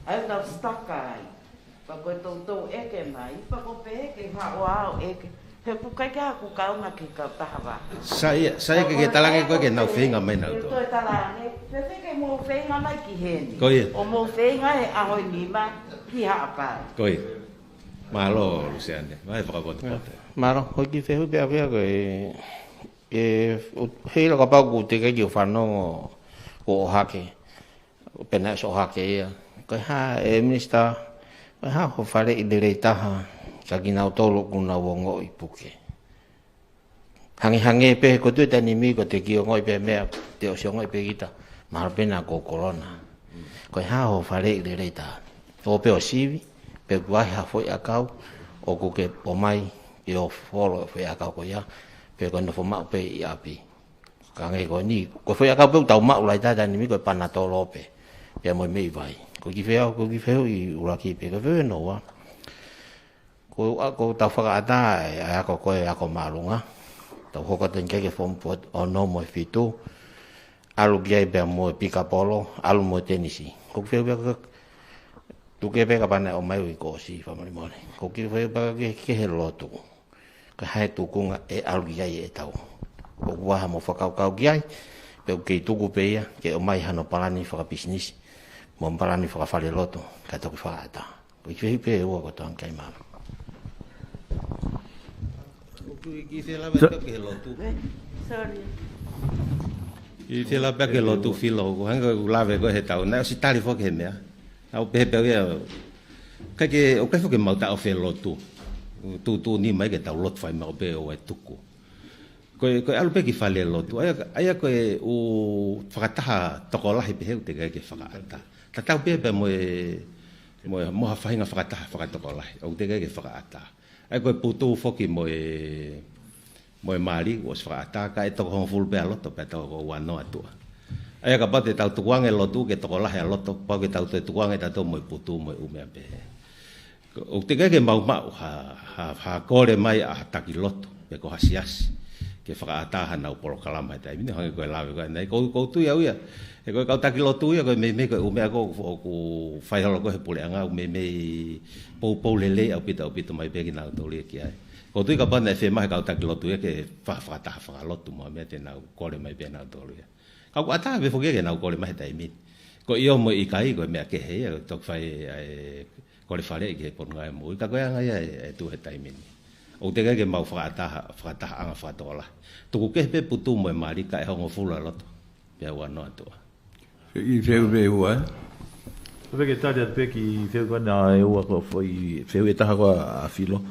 ai na stakai pa ko to e ke mai pa ko pe ke ha wa e ke He pukai kia ku kaunga ki kau tahawa. Saya ke talange koe ke nau whenga mai nau to. Koe talange, te whike mō whenga mai ki heni. Koe. O mō whenga he ahoi nima ki haapa. Koe. Malo, Luciane. Vai whakakote. Maro, hoi ki whehu pia pia koe hei loka pau ku te kei o whanongo o hake. Pena so hake ia. Koe ha minister, koe ha ho whare i le rei taha. Ka kina o tolo kuna wongo i puke. Hangi pe ko tu tani mi ko te ki o ngoi pe mea te o siongoi pe kita. Mahal pena ko corona. Ko ha ho fare i le reita. O pe o sivi, pe kuai ha foi akau, o ko ke o mai i o folo foi akau ko ya, pe ko no foma pe i api. Ka ngai ko ni, ko foi akau pe tau mau lai ta tani mi ko pana tolo pe. Pe mo me vai. Ko ki feo i uraki pe ko feo no wa. Ko tau whakaata e ako koe ako marunga. Tau hoka tenke ke whompot o no mo fitu. Alu kia i bea mo pika polo, alu mo tenisi. Ko ki whewea tuke peka pana o mai ui kōsi whamari mone. Ko ki whewea ke he lotu. Ka hae tukunga e alu kia i e tau. Ko kuaha mo whakaukau kia i. Peu kei tuku peia ke o mai hano parani whakapisnisi. Mo parani whakawhare lotu. Ka toki whakaata. Ko ki whewea pe ua ko toan kai mama. Ki te la beka ke lotu. Sorry. Ki te la beka ke lotu filo ko hanga lave ko he tau na si tali fo ke mea. Au pe pe ya. Ka ke o ka fo ke mau ta o fe lotu. Tu ni mai ke tau lot fai mau pe o e tuku. Ko alu pe ki fale lotu. Aya ko o fakataha tokolahi pe he te ke fakata. Ta tau pe pe mo ha fainga fakataha fakatokolahi. O te ke fakata. Ai koe putu foki mo mari o sfata ka e toko hongful pe aloto pe toko wano atua. Ai ka pate tau tuange lotu ke toko lahe aloto pa ke tau tuange tato mo putu mo ume pe. O te ke mau ha kore mai a taki loto pe ko hasias ke whakaata hana o Polokalama e taimini hangi koe lawe koe nei ko tu ia uia e koe kau taki lotu ia koe me koe ume ako ku whaiholo koe he pule anga me pou lele au pita mai peki nau tōlia ki ai ko tu i ka pana e whemahe kau taki lotu ia ke whakataha whakalotu mo mea te nau kore mai pia nau tōlia kau ku ataha me whokia ke nau kore mai taimini ko iyo mo i kai koe mea ke hei tok whai kore whare i ke ponga e mo i ka koe anga ia e tu he taimini o te ke mau whakataha anga whatola. Tuku ke pe putu mo e marika e hongo fula loto. Pea wano atua. I wheu me ua. Ko ke tari at pe ki wheu ka na e ua ko foi wheu e taha koa a filo.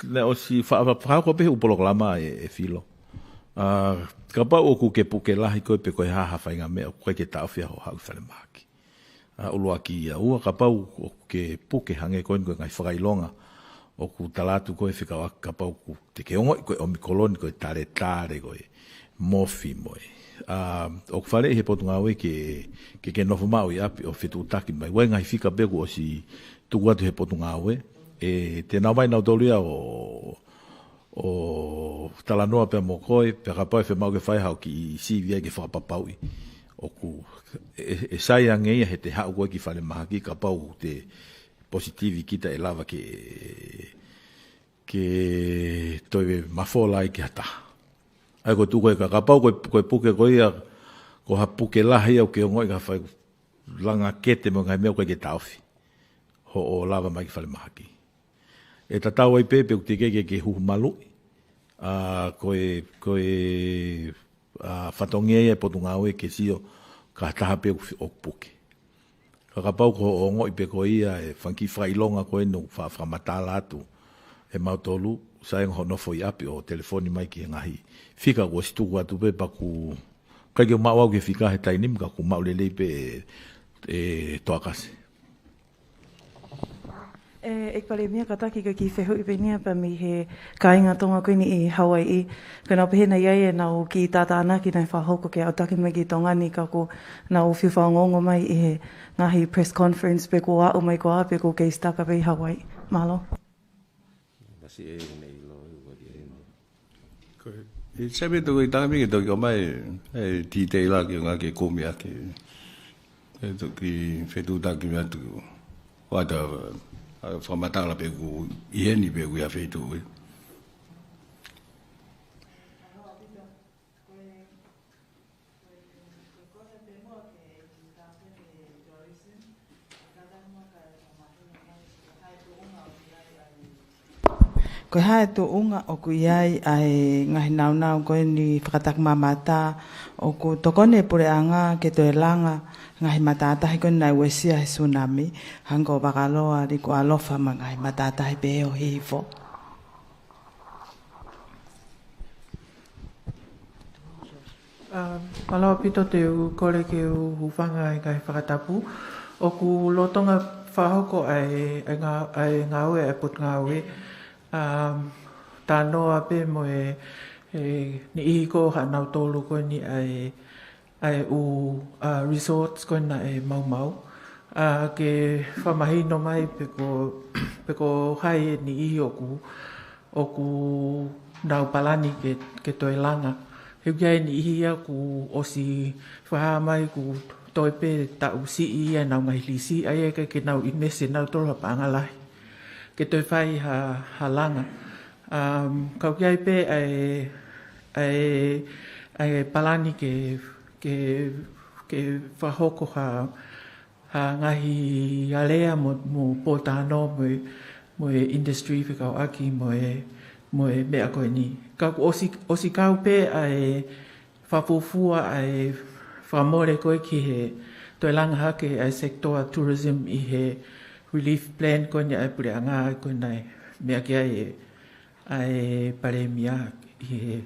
Ne o si whaka ko pe u Polokalama e filo. Ka pa o ku ke puke lahi koe pe koe haha whainga mea koe ke tau whia ho hau whare maki. Uluaki ia ua ka pau o ke puke hange koe ngai whakailonga o ku talatu koe Fekau'aki ka pau ku te ke ongo koe omikoloni koe tare koe mofi moe. O ku whare he potu ngawe ke nofu mau i api o whetu utaki mai. Wai ngai whika beku o si tuku atu he potu ngawe. Te nau mai nau taulia o talanoa pe mo koe pe ka pau e whemau ke whaihau ki si via ke whakapapau i. O ku e sai angei he te hau koe ki whare maha ki ka pau te positivi kita e lava ke toiwe mawholai ki hata. Ai ko tu koe ka pau koe puke koe ia ko ha puke lahi au ke ngoi ka whai langa kete mo ngai mea koe ke tauwhi. Ho o lava mai ki whare maha ki. E tatau ai pepe u te ke huhu malu. Koe whatongia e potu ngāwe ke sio ka taha pe o puke. Ka pau ko o ngoi pe ko ia e whanki whailonga koe no whamata Latu e mautolu sa ho nofo i api o telefoni mai ki ngahi. Whika ko situku atu pe pa ku kai ke mau au ke whika he tainim ka ku mau lelei pe e toakase. Ek Palemia ka taki ka ki whehu i penia pa mi he kāinga tonga koini i Hawaii. Ka nau pehena iai e nau ki tata ana ki nei whahoko ke au taki mai ki Tongani ka ko nau Faiongoongo mai i he ngahi press conference pe ko a o mai ko a pe ko kei staka pe i Hawaii. Malo? Masi e nei lo i wadi e nei. E sepe toko i tangami ke toki o mai ti te ila ki o ngā ke komi ake. E toki whetu taki me atu wata whamatala pe ku ieni pe ku ia whetu hui. Ko hae tu unga o ku iai ai ngahi nau koe ni whakatak mamata o ku tokone pure anga ke to elanga ngahi matatahi koe nai wesia he tsunami hango bakaloa di Nuku'alofa ma ngahi matatahi pe o hifo. Palawa pito te u kore ke u hufanga i kai whakatapu o ku lotonga whahoko ai ngaue ai put ngaue tānoa pe mo ni ihi ko hanau tolu ko ni ai u resorts ko na mau ke whamahino mai peko hai ni ihi o ku nau palani ke toi langa he kia ni ihi a ku osi whaha mai ku toi pe ta usi i a nau ngai lisi ai ke nau inmese nau tolu hapangalahi ke toi whai ha langa. Kau kiai pe ai palani ke whahoko ha ngahi alea mo pōtano mo industry Fekau'aki mo mea koe ni. Kau osi kau pe ai whapufua ai whamore koe ki he toi langa hake ai sektoa tourism i he relief plan ko ni ai pure anga ko nai mea kia ai Palemia i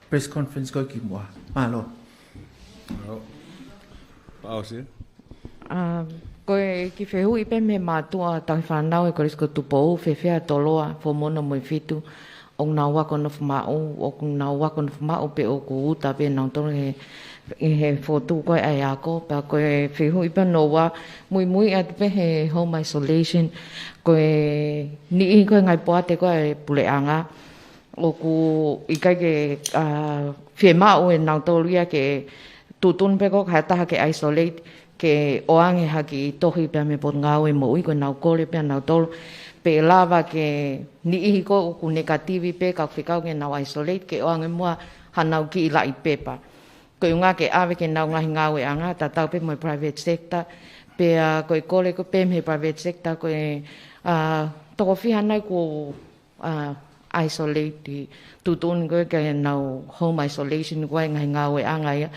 press conference ko ki mua malo. Pause. Koe ki whehui pe me mātua tangi whanau e korisko tupou whewhea toloa fo mono mo i whitu o ngā wako no whamau o ngā wako no whamau pe o ku uta pe nau tono he whotu koe ai ako pa koe whehui pe no wa mui at pe he home isolation koe ni i koe ngai poate koe pule anga o ku i kai ke whemau e nau tolu ia ke tutun pe koe hataha ke isolate ke oange haki tohi pe me pot ngau e mo i koe nau kore pe nau tolu pe lava ke ni i ko ku negativi pe ka whikau ke nau isolate ke oange mua hanau ki i lai pepa. Koe unga ke awe ke nau ngahi ngau e anga ta tau pe mo private sector pe koe kore ko pe me private sector koe toko whiha nai ko isolate tutun koe ke nau home isolation koe ngahi ngau e anga ia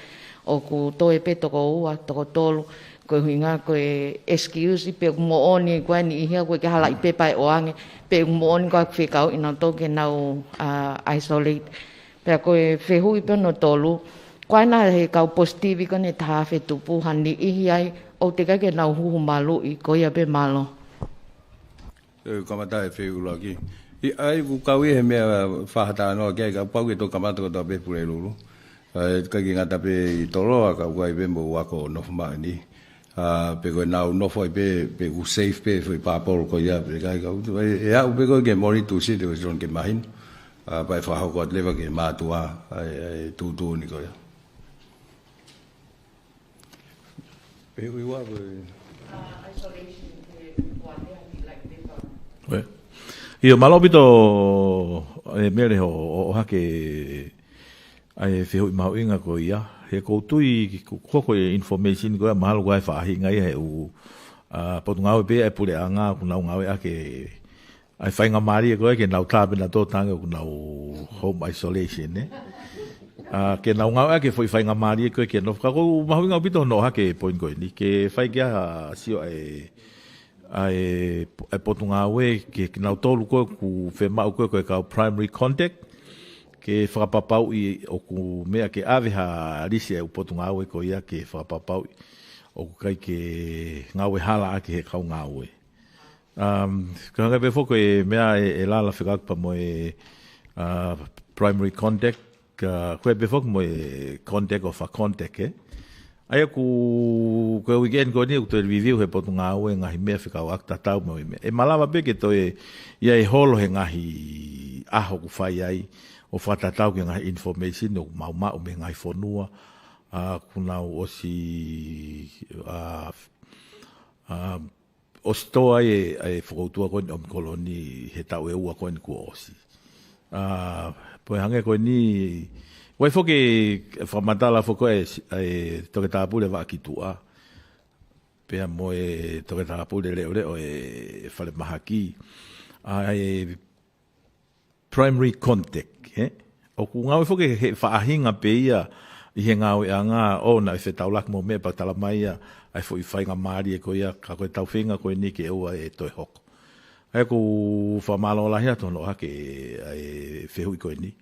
o ku toe pe toko ua toko tolu koe huinga koe excuse pe mo oni koe ni ihia koe ke hala i pepa e oange pe mo oni koe whikau ina toke nau isolate pe koe whehui pe no tolu koe na he kau positivi koe ne taha whetupu hani ihi ai o te kai ke nau huhu malu i koe ia pe malo. Kamata e wheula ki. I ai ku kau i he mea whahata anoa kia ka pau ke tō kamata ko tō pe pure lulu. Kai ki ngata pe i toloa ka ukai pe mo wako nofu mai ni. Pe koe nau nofu ai pe u safe pe fui pāporo ko ia pe kai kau. E au pe koe ke moritu si te wasiron ke mahin. Pai whahoko at lewa ke mātua tūtū ni koe. Pe ui wā pe... Io malobito mere o hake ai whehui mahu inga ko ia. He koutui koko information ko ia mahalo ko ai whaahi ngai he u potu ngau pe ai pure anga ku nau ngau ake ai whainga maari ko ke nau tāpe na tōtanga ku nau home isolation ne. Ke nau ngau ake whainga maari ko ke no kako mahu inga pito no hake point ko ni ke whai kia sio ai potu ngau ke nau tolu ko ku whemau ko kau primary contact ke whakapapau i o ku mea ke aweha risi au potu ngau ko ia ke whakapapau o ku kai ke ngau hala ake he kau ngau ka hanga pe foko e mea e lala whikakpa mo primary contact koe pe foko mo contact of a contact Ai ku weekend ko ni ku review he potu ngau ngahi mea Fekau'aki tatau mo e malama pe ke to ia e holo he ngahi aho ku whai ai o whatatau ke ngahi information o mau me ngahi whonua kunau o si o stoa e whakautua koe o koloni he tau e ua koe ni kua osi. Poe hange koe ni, wai whoke whamatala whoko e Tongatapu le waki tua. Pea mo e Tongatapu le leo e whale mahaki. E primary contact, o ku ngau whoke he whaahinga pe ia I he ngau e anga o na e whetaulak mo me pa talamaia ai fo I whainga maari e ko ia ka koe tau whinga koe ni ke ua e toi hoko. Ai ku whamalo lahi atono hake e whehui koe ni.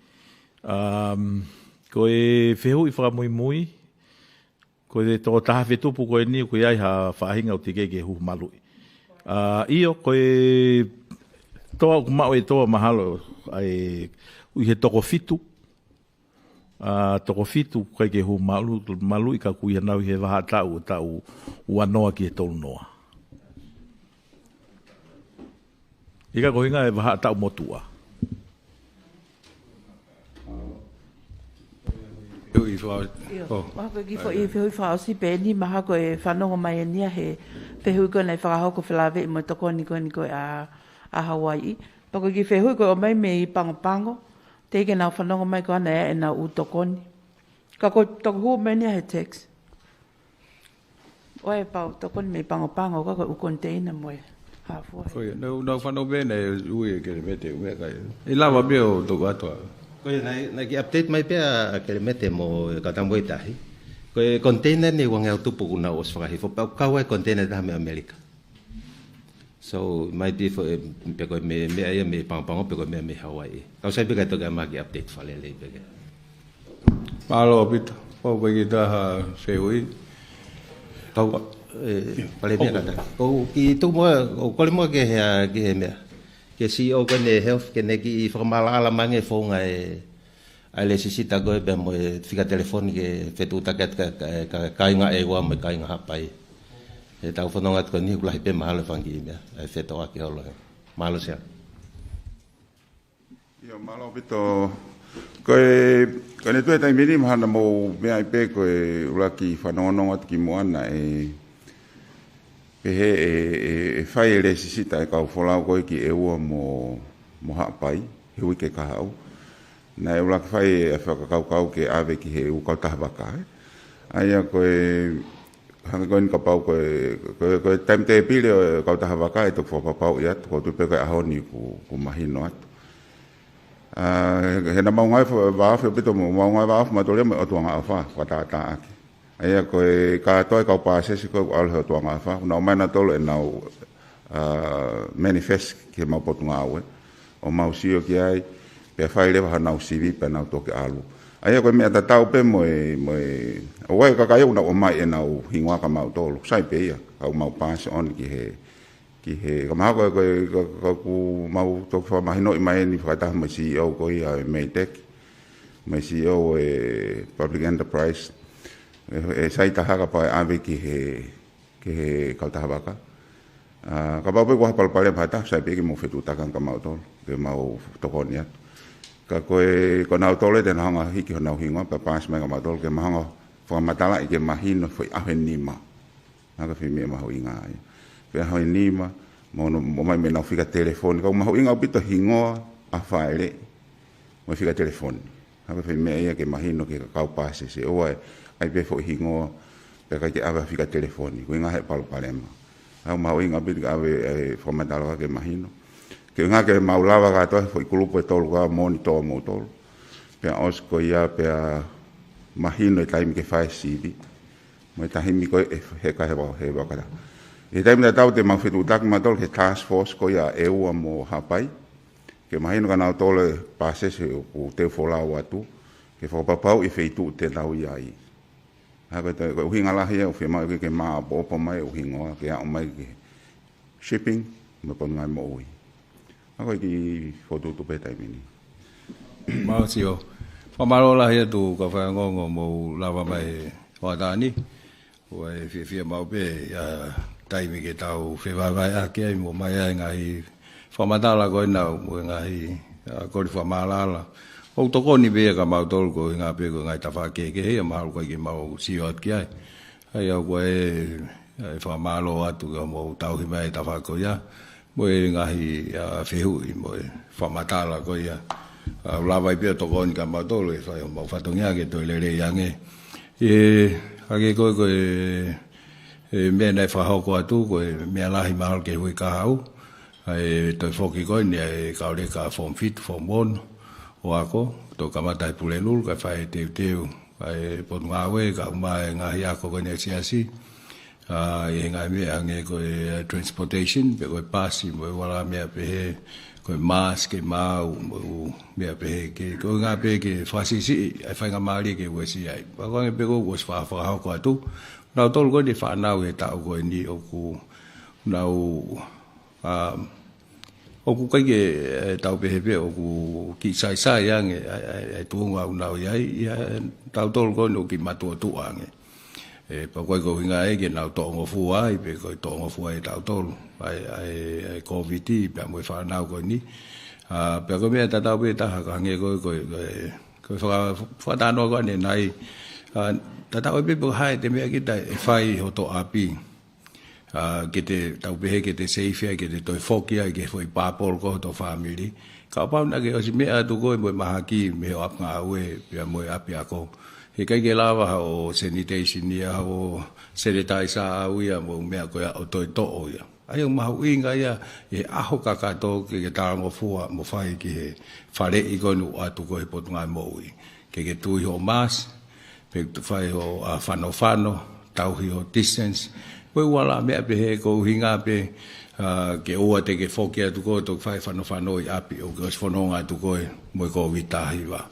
Koe whehui whakamuimui, koe tō taha whetupu koe ni koe ai ha whahinga o te keke hu malui. Io koe toa kumau e toa mahalo ai ui he toko fitu. Toko fitu kai ke hu malu I ka kui hanau he waha tau ua noa ki he tolu noa. Ika ko hinga e waha tau motua. Maha koe ki fo I whihui whaosi pēni, maha koe whanonga mai e nia he whihui koe nei whakahoko whilawe I mo tokoni koe a Hawaii. Pako ki whihui koe o mai me I pango. Teke nau whanonga mai ko ana e nau utokoni. Ka ko toko hua meni he text. Oe pau tokoni me pango ka ko u container mo e hafua. Koe, nau whanau bēne ui e kere mete ue kai. I lawa beo toko atua. Koe, nai ki update mai pia kere mete mo katambo I tahi. Koe, container ni wangau tupu kuna os whakahifo. Pau kaua container taha me Amerika. So might be for peko me ai me pango peko me Hawaii. Kau sai peka toka maki update fale le peka. Malo pito. Po peki taha seui. Kau Palemia kata. Kau ki tu mo kole mo ke he me. Ke CEO ko ne health ke ne ki formala ala mange fonga e ale sisita go be mo fika telefoni ke fetu taket ka inga e wa mo ka inga hapai. E tau whanonga tuka ni kula hipe mahalo whangi mea. E Fekau'aki holo. Mahalo sea. Ia mahalo pito. Koe ne tue tai mini mahana mo mea I pe koe ulaki whanonga ki moana e pehe e whai e le sisita e kau wholau koe ki e ua mo haapai. Hui ke kahau. Na e ulaki whai e whakakau ke ave ki he u kau taha waka. Aia koe hanga koe ni ka pau koe time te pile o kau taha waka e tuku whapapau I atu, ko tupe koe ahoni ku mahino atu. He na maungai waafu o pito mo, maungai waafu matolea mo o tuanga awha, whatata ake. Aia koe ka toi kau paasesi koe ku aule o tuanga awha, na o maina tolo e nau manifest ke mau potunga aue, o mau sio ki ai, pe whai lewa hanau sivi pe nau toke alu. Aia koe mea tatau pe mo o wai kakai una o mai e nau hingoa ka mau tolu. Sai pe ia, kau mau pass on ki he, ka maha koe ku mau toku wha mahino I mai ni whakataha mai CEO koe a Maytech, mai CEO e Public Enterprise, e sai taha ka pae ave ki he kautaha waka. Ka pau pe kua palpale pata, sai pe ki mo whetu takan ka mau tolu, ke mau tokoni atu. Ka koe nau tole te nahanga hiki ho nau hingoa, pa paas mai ka matol ke mahanga whakamatala I ke mahino whai ahe nima. Naka whi mea maho inga ai. Pe ahe nima, mo mai me nau whika telefoni. Kau maho inga upito hingoa a whaere, mo whika telefoni. Naka whi mea ia ke mahino ke kau paase se. Oa ai pe fo hingoa, pe kai ke awe whika telefoni. Ko inga he Polokalama. Kau maho inga upito ka awe whakamatala ke mahino. Ke ngā ke maulawa ka toa, fo I kulupu e tolu ka moni toa mo tolu. Pea osko ia, pea mahino e taimi ke whae sivi. Mo e tahimi koe he ka he wakata. E taimi ta tau te mawhitu utaki ma tolu ke task force ko ia e ua mo hapai. Ke mahino ka nau tolu e pasese o te wholau atu. Ke whakapapau I wheitu te tau ia I. Haka te uhinga lahi e o whimau ke maa opo mai uhingoa ke a o mai ke shipping me ponu ngai mo ui. Ako ki fotutu pe tai mini. Mau sio. Whamaro lahi atu ka Faiongoongo mo lawa mai whatani. Ua fia mau pe taimi ke tau whewawai ake ai mo mai ai ngahi whamatala koe nau mo ngahi kori whamalala. O toko ni bea ka mau tolu ko ngā pe ko ngai tawha keke hea maharu koe ki mau sio at ki ai. Hai au koe e whamalo atu ka mo tauhi mai ta whako ia, mo e ngahi whehui, mo e whamatala ko ia. Lawai pia tokoni ka matolo e whai o mau whatongia ke toi lere iange. Hake koe mea nei whahoko atu, koe mea lahi mahal ke hui ka hau, e toi whoki koe ni e kaore ka form fit, form 1, o ako, tō kamatai pule lulu, ka whai teu, e pot ngawe, ka umae ngahi ako koe ne siasi, e ngai mea ange koe transportation, pe koe pasi, mo e wala mea pehe, koe mask, ke mau, mo mea pehe, koe ngā pehe ke whasisi, e whainga maari ke uesi ai. Pakoange pe koe kuas whahoko atu, nau tolu koe ni whanau e tau koe ni oku, nau, oku kai ke tau pehepe oku ki sai ange e tuunga unau iai tau tolu koe no ki matua tuange e pa koe ko hinga e ke nau tongo fua ai pe koe tongo fua e tau tolu ai Koviti pe mo whanau koe ni pe koe mea tatau pe taha ka hange koe whatanoa koe ne nai tatau pe po hae te mea kita e whai hoto api ke te taupehe, ke te seifia, ke te toi fokia, ke foi papol ko to family. Ka pau na ke o si mea tu koe mo mahaki me o ap ngā ue, pia mo api ako. He kai ke lava o sanitation ia, o sanitizer au ia, mo mea koe o toi to'o ia. Ai o mahu inga ia, e aho kakato ke tarango fua, mo whai ki he whare i konu atu koe potungai moui. Ke tui ho mas, pe tu whai ho whano, tauhi ho distance, koe wala mea pehe ko hinga pe ke oa te ke whokia tu koe tok whai whano i api o ke oswhanonga tu koe mo ko vitahi wa.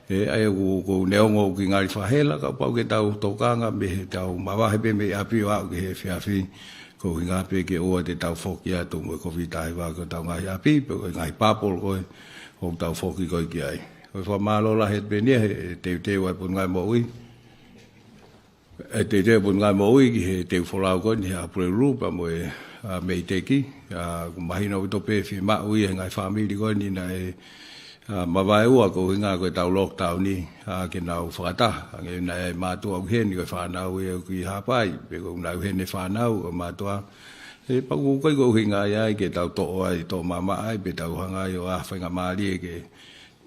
Ai ko neongo ki ngari whahela ka pau ke tau tokanga me he tau mawahe pe me api o au ke he whiawhi ko hinga pe ke oa te tau whokia tu mo ko vitahi wa ko tau ngai api pe ko ngai papol koe o tau whoki koe ki ai. Koe whamalola het pe nia he te wai pun ngai mo ui. E te pun ngai mo ui ki he te wholau koe ni he apure rupa mo e mei teki. Mahina o tope whi ma ui he ngai whamiri koe ni na e mawai ua ko hinga koe tau lockdown ni ke nau whakata. Nge na e mātua au heni koe whanau e au ki hapai. Pe ko nau hene whanau o mātua. E paku koe ko hinga ai ke tau to'o ai tō mama ai pe tau hangai o awhenga maari e ke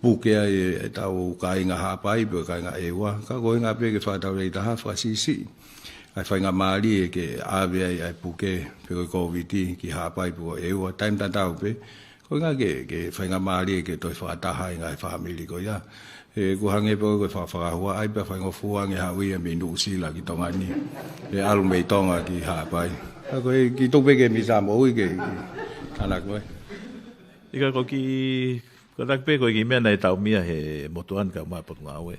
pukea e tau kāinga hapai, pe kāinga ewa. Ka koe ngā pe ke whātau rei taha whasisi. Ai whainga maari e ke āwe ai puke, pe koe Koviti ki hapai po ewa. Taim tatau pe, koe ngā ke whainga maari e ke toi whātaha i ngai whamili ko ia. E kuhange po koe whawhakahua, ai pe whainga fuange haui e me Nuku'alofa ki Tonga ni. E alu mei Tonga ki hapai. Ka koe ki tupe ke misa mo ui ke anak koe. Ika ko ki... Ko tak pe ko ki mea nei tau mia he motuan ka mai pot ngā ue.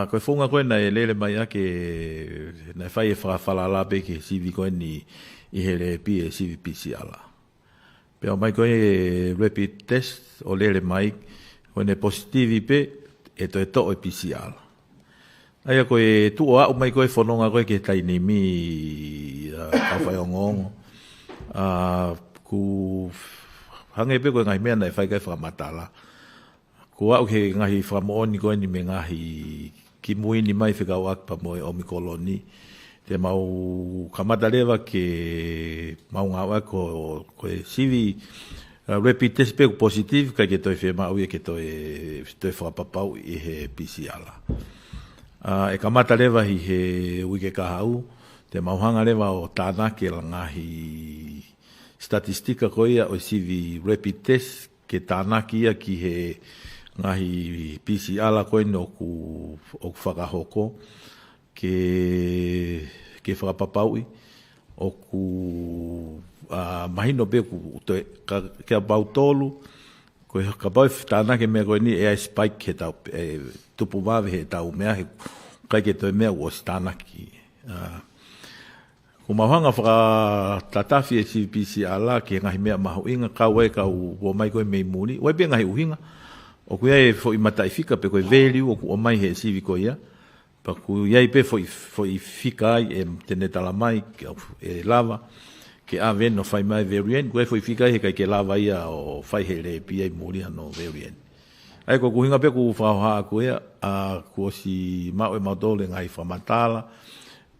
Ko whunga koe nei lele mai ake nei whai e whakawhala pe ke sivi koe ni i he le pi e sivi pisi ala. Pe o mai koe e rapid test o lele mai koe ne positivi pe e to e to e pisi ala. Aia koe tu o au mai koe whanonga koe ke taini mi ka Faiongoongo. Ku... Hange pe koe ngahi mea nei whai kai whakamatala. Ko au ke ngahi whakamooni koe ni me ngahi ki mui ni mai Fekau'aki pa moe omikoloni. Te mau kamatalewa ke mau ngawa koe sivi rapid test pe positive kai ke toi whemau e ke toi whakapapau i he PCR. E kamatalewa hi he uike kahau. Te mau hanga lewa o tāna ke la ngahi statistika koia o sivi rapid test ke tānaki ia ki he ngahi PCR koe no ku whakahoko ke whakapapaui o ku mahino pe ku ke apau tolu koe kapau tānaki mea koe ni e spike he tau tupu wawe he tau mea he kai ke toi mea o tānaki Ko mahanga whaka tatafi e CPC ala ke ngahi mea mahu inga kau e kau o mai koe mei muni. Wai pe ngahi uhinga. O ku iai fo i matai fika pe koe value o ku o mai he sivi ko ia. Pa ku iai pe fo i fika ai e tene tala mai e lava. Ke a veno fai mai variant. Ku iai fo i fika ai he kai ke lava ia o fai he le pi ai muri no variant. Ai ko ku hinga pe ku whaoha ku ia. Ku o si mau e mautole ngahi whamatala.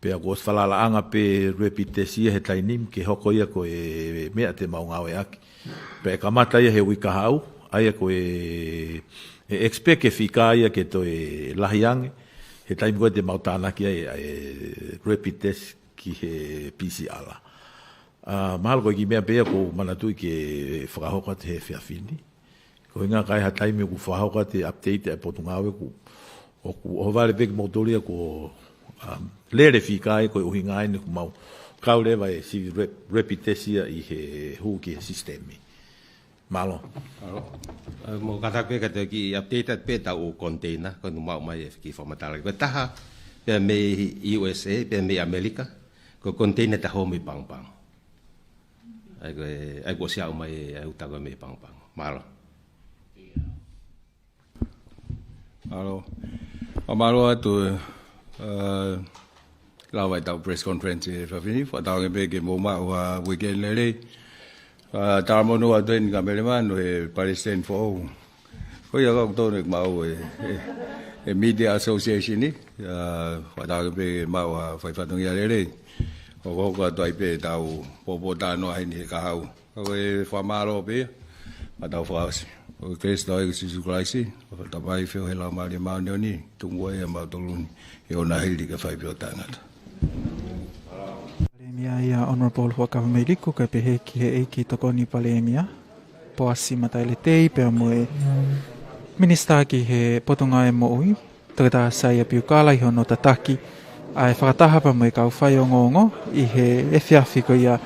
Pea ko falalaanga pe repitesia he tainim ke hoko ia ko e mea te maunga e aki. Pe kamata ia he wika hau, aia ko e expect ke fika ia ke to e lahiange, he taim koe te mautana ki e repites ki he pisi ala. Mahal koe ki mea pea ko manatui ke whakahoka te he whiawhini. Ko inga kai ha taimi ku whahoka te update e potungawe ku o vale peke motoria ko lere fika e ko uhinga ine ku mau kaulewa e si repitesia i he huki he sistemi. Malo. Mo kata pe kata ki update pe ta o container ko mau mai ki formatala. Ko taha pe me USA pe me America ko container ta home pang pang. Ai ko sia mai ai ta ko me pang pang. Malo. Malo. Malo atu la vai tau press conference e fini fa tau ke ke mo ma wa weekend lele ta mo no aten ka meleman e Palestine for ko ya ko to ne ma e media association ni fa tau ke ma wa fa fa tong ya lele ko ko to pe tau po ta no ai ni ka hau ko e fa malo pe ma tau fa o Kristo ai si Kristo o ta vai fio hela mali ni tungo e ma tolun e ona hili ka fai pio tangata. Palemia ia Honorable Hu'akavameiliku ka pehe ki he Eiki tokoni Palemia po asi mataile tei pe moe minista ki he potunga e mo'ui tata saia piukala i hono tataki ai whakataha pa moe kau Faiongoongo i he whiawhi ko ia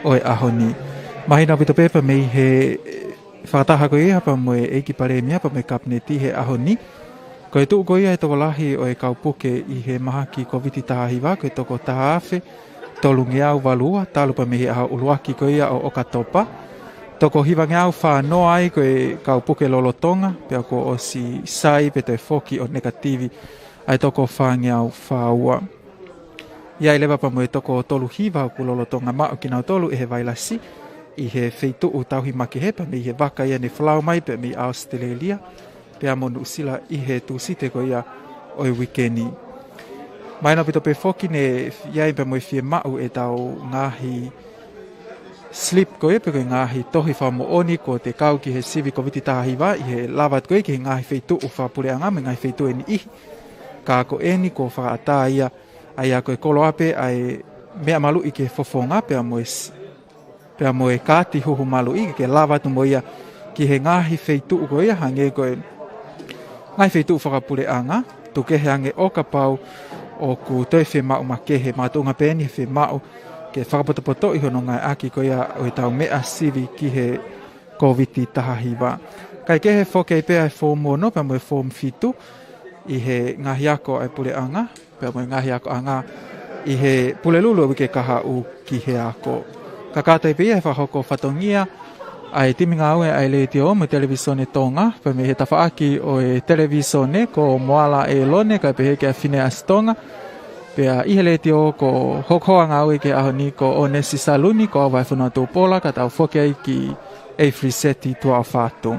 oe ahoni. Mahina pito pepa me i he whakataha ko ia pa moe Eiki Palemia pa moe kapneti he ahoni. Ko e tuu ko ia e toko lahi o e kaupuke i he maha ki Koviti tahahiwa, ko e toko tahaafe, tolungi au valua, talu pa mihi aha uluaki ko ia o okatopa. Toko hiwangi au whanoa ai ko e kaupuke lolotonga, pia ko o si sai pe te foki o negativi, ai toko whangi au whaua. Ia lewa pa mo e toko tolu hiwa ku lolotonga mao ki nau tolu e he vailasi, i he wheituu tauhi maki hepa, mi he waka ia ni whalau mai pe mi Australia, pea monu usila i he tūsite ko ia o i wikeni. Maina pito pe foki ne iai pe mo i fie mau e tau ngahi slip ko e pe ko ngahi tohi whamo oni ko te kau ki he sivi Koviti tahahiwa i he lavat ko e ki he ngahi wheitu u whapure anga me ngahi wheitu e ni ihi. Ka ko eni ko whakaata ia ai a ko e kolo ape ai mea malu i ke fofonga pea mo e kati huhu malu i ke lavat mo ia ki he ngahi wheitu ko ia hange ko e ngai wheitu whakapure anga, tu kehe ange o ka pau o ku toi whi mau ma kehe, ma tunga pēni whi mau ke whakapotopoto i hono ngai aki ko ia o i tau mea sivi ki he Koviti tahahiwa. Kai kehe whoke i pēa e whōmono, pēa mo e whōmwhitu i he ngahi ako ai pure anga, pēa mo e ngahi ako anga i he pule lulu wike kaha u ki he ako. Ka kātai pēa e whahoko whatongia, ai timinga aue ai le tio mo televisione Tonga, pa me he tawhaaki o e televisione ko moala e lone, ka pe he ke a fine astonga, pe a ihe le tio ko hokhoanga aue ke ahoni ko onesi saluni, ko awai whanau tō pola, ka tau whoke ai ki e friseti tua whātu.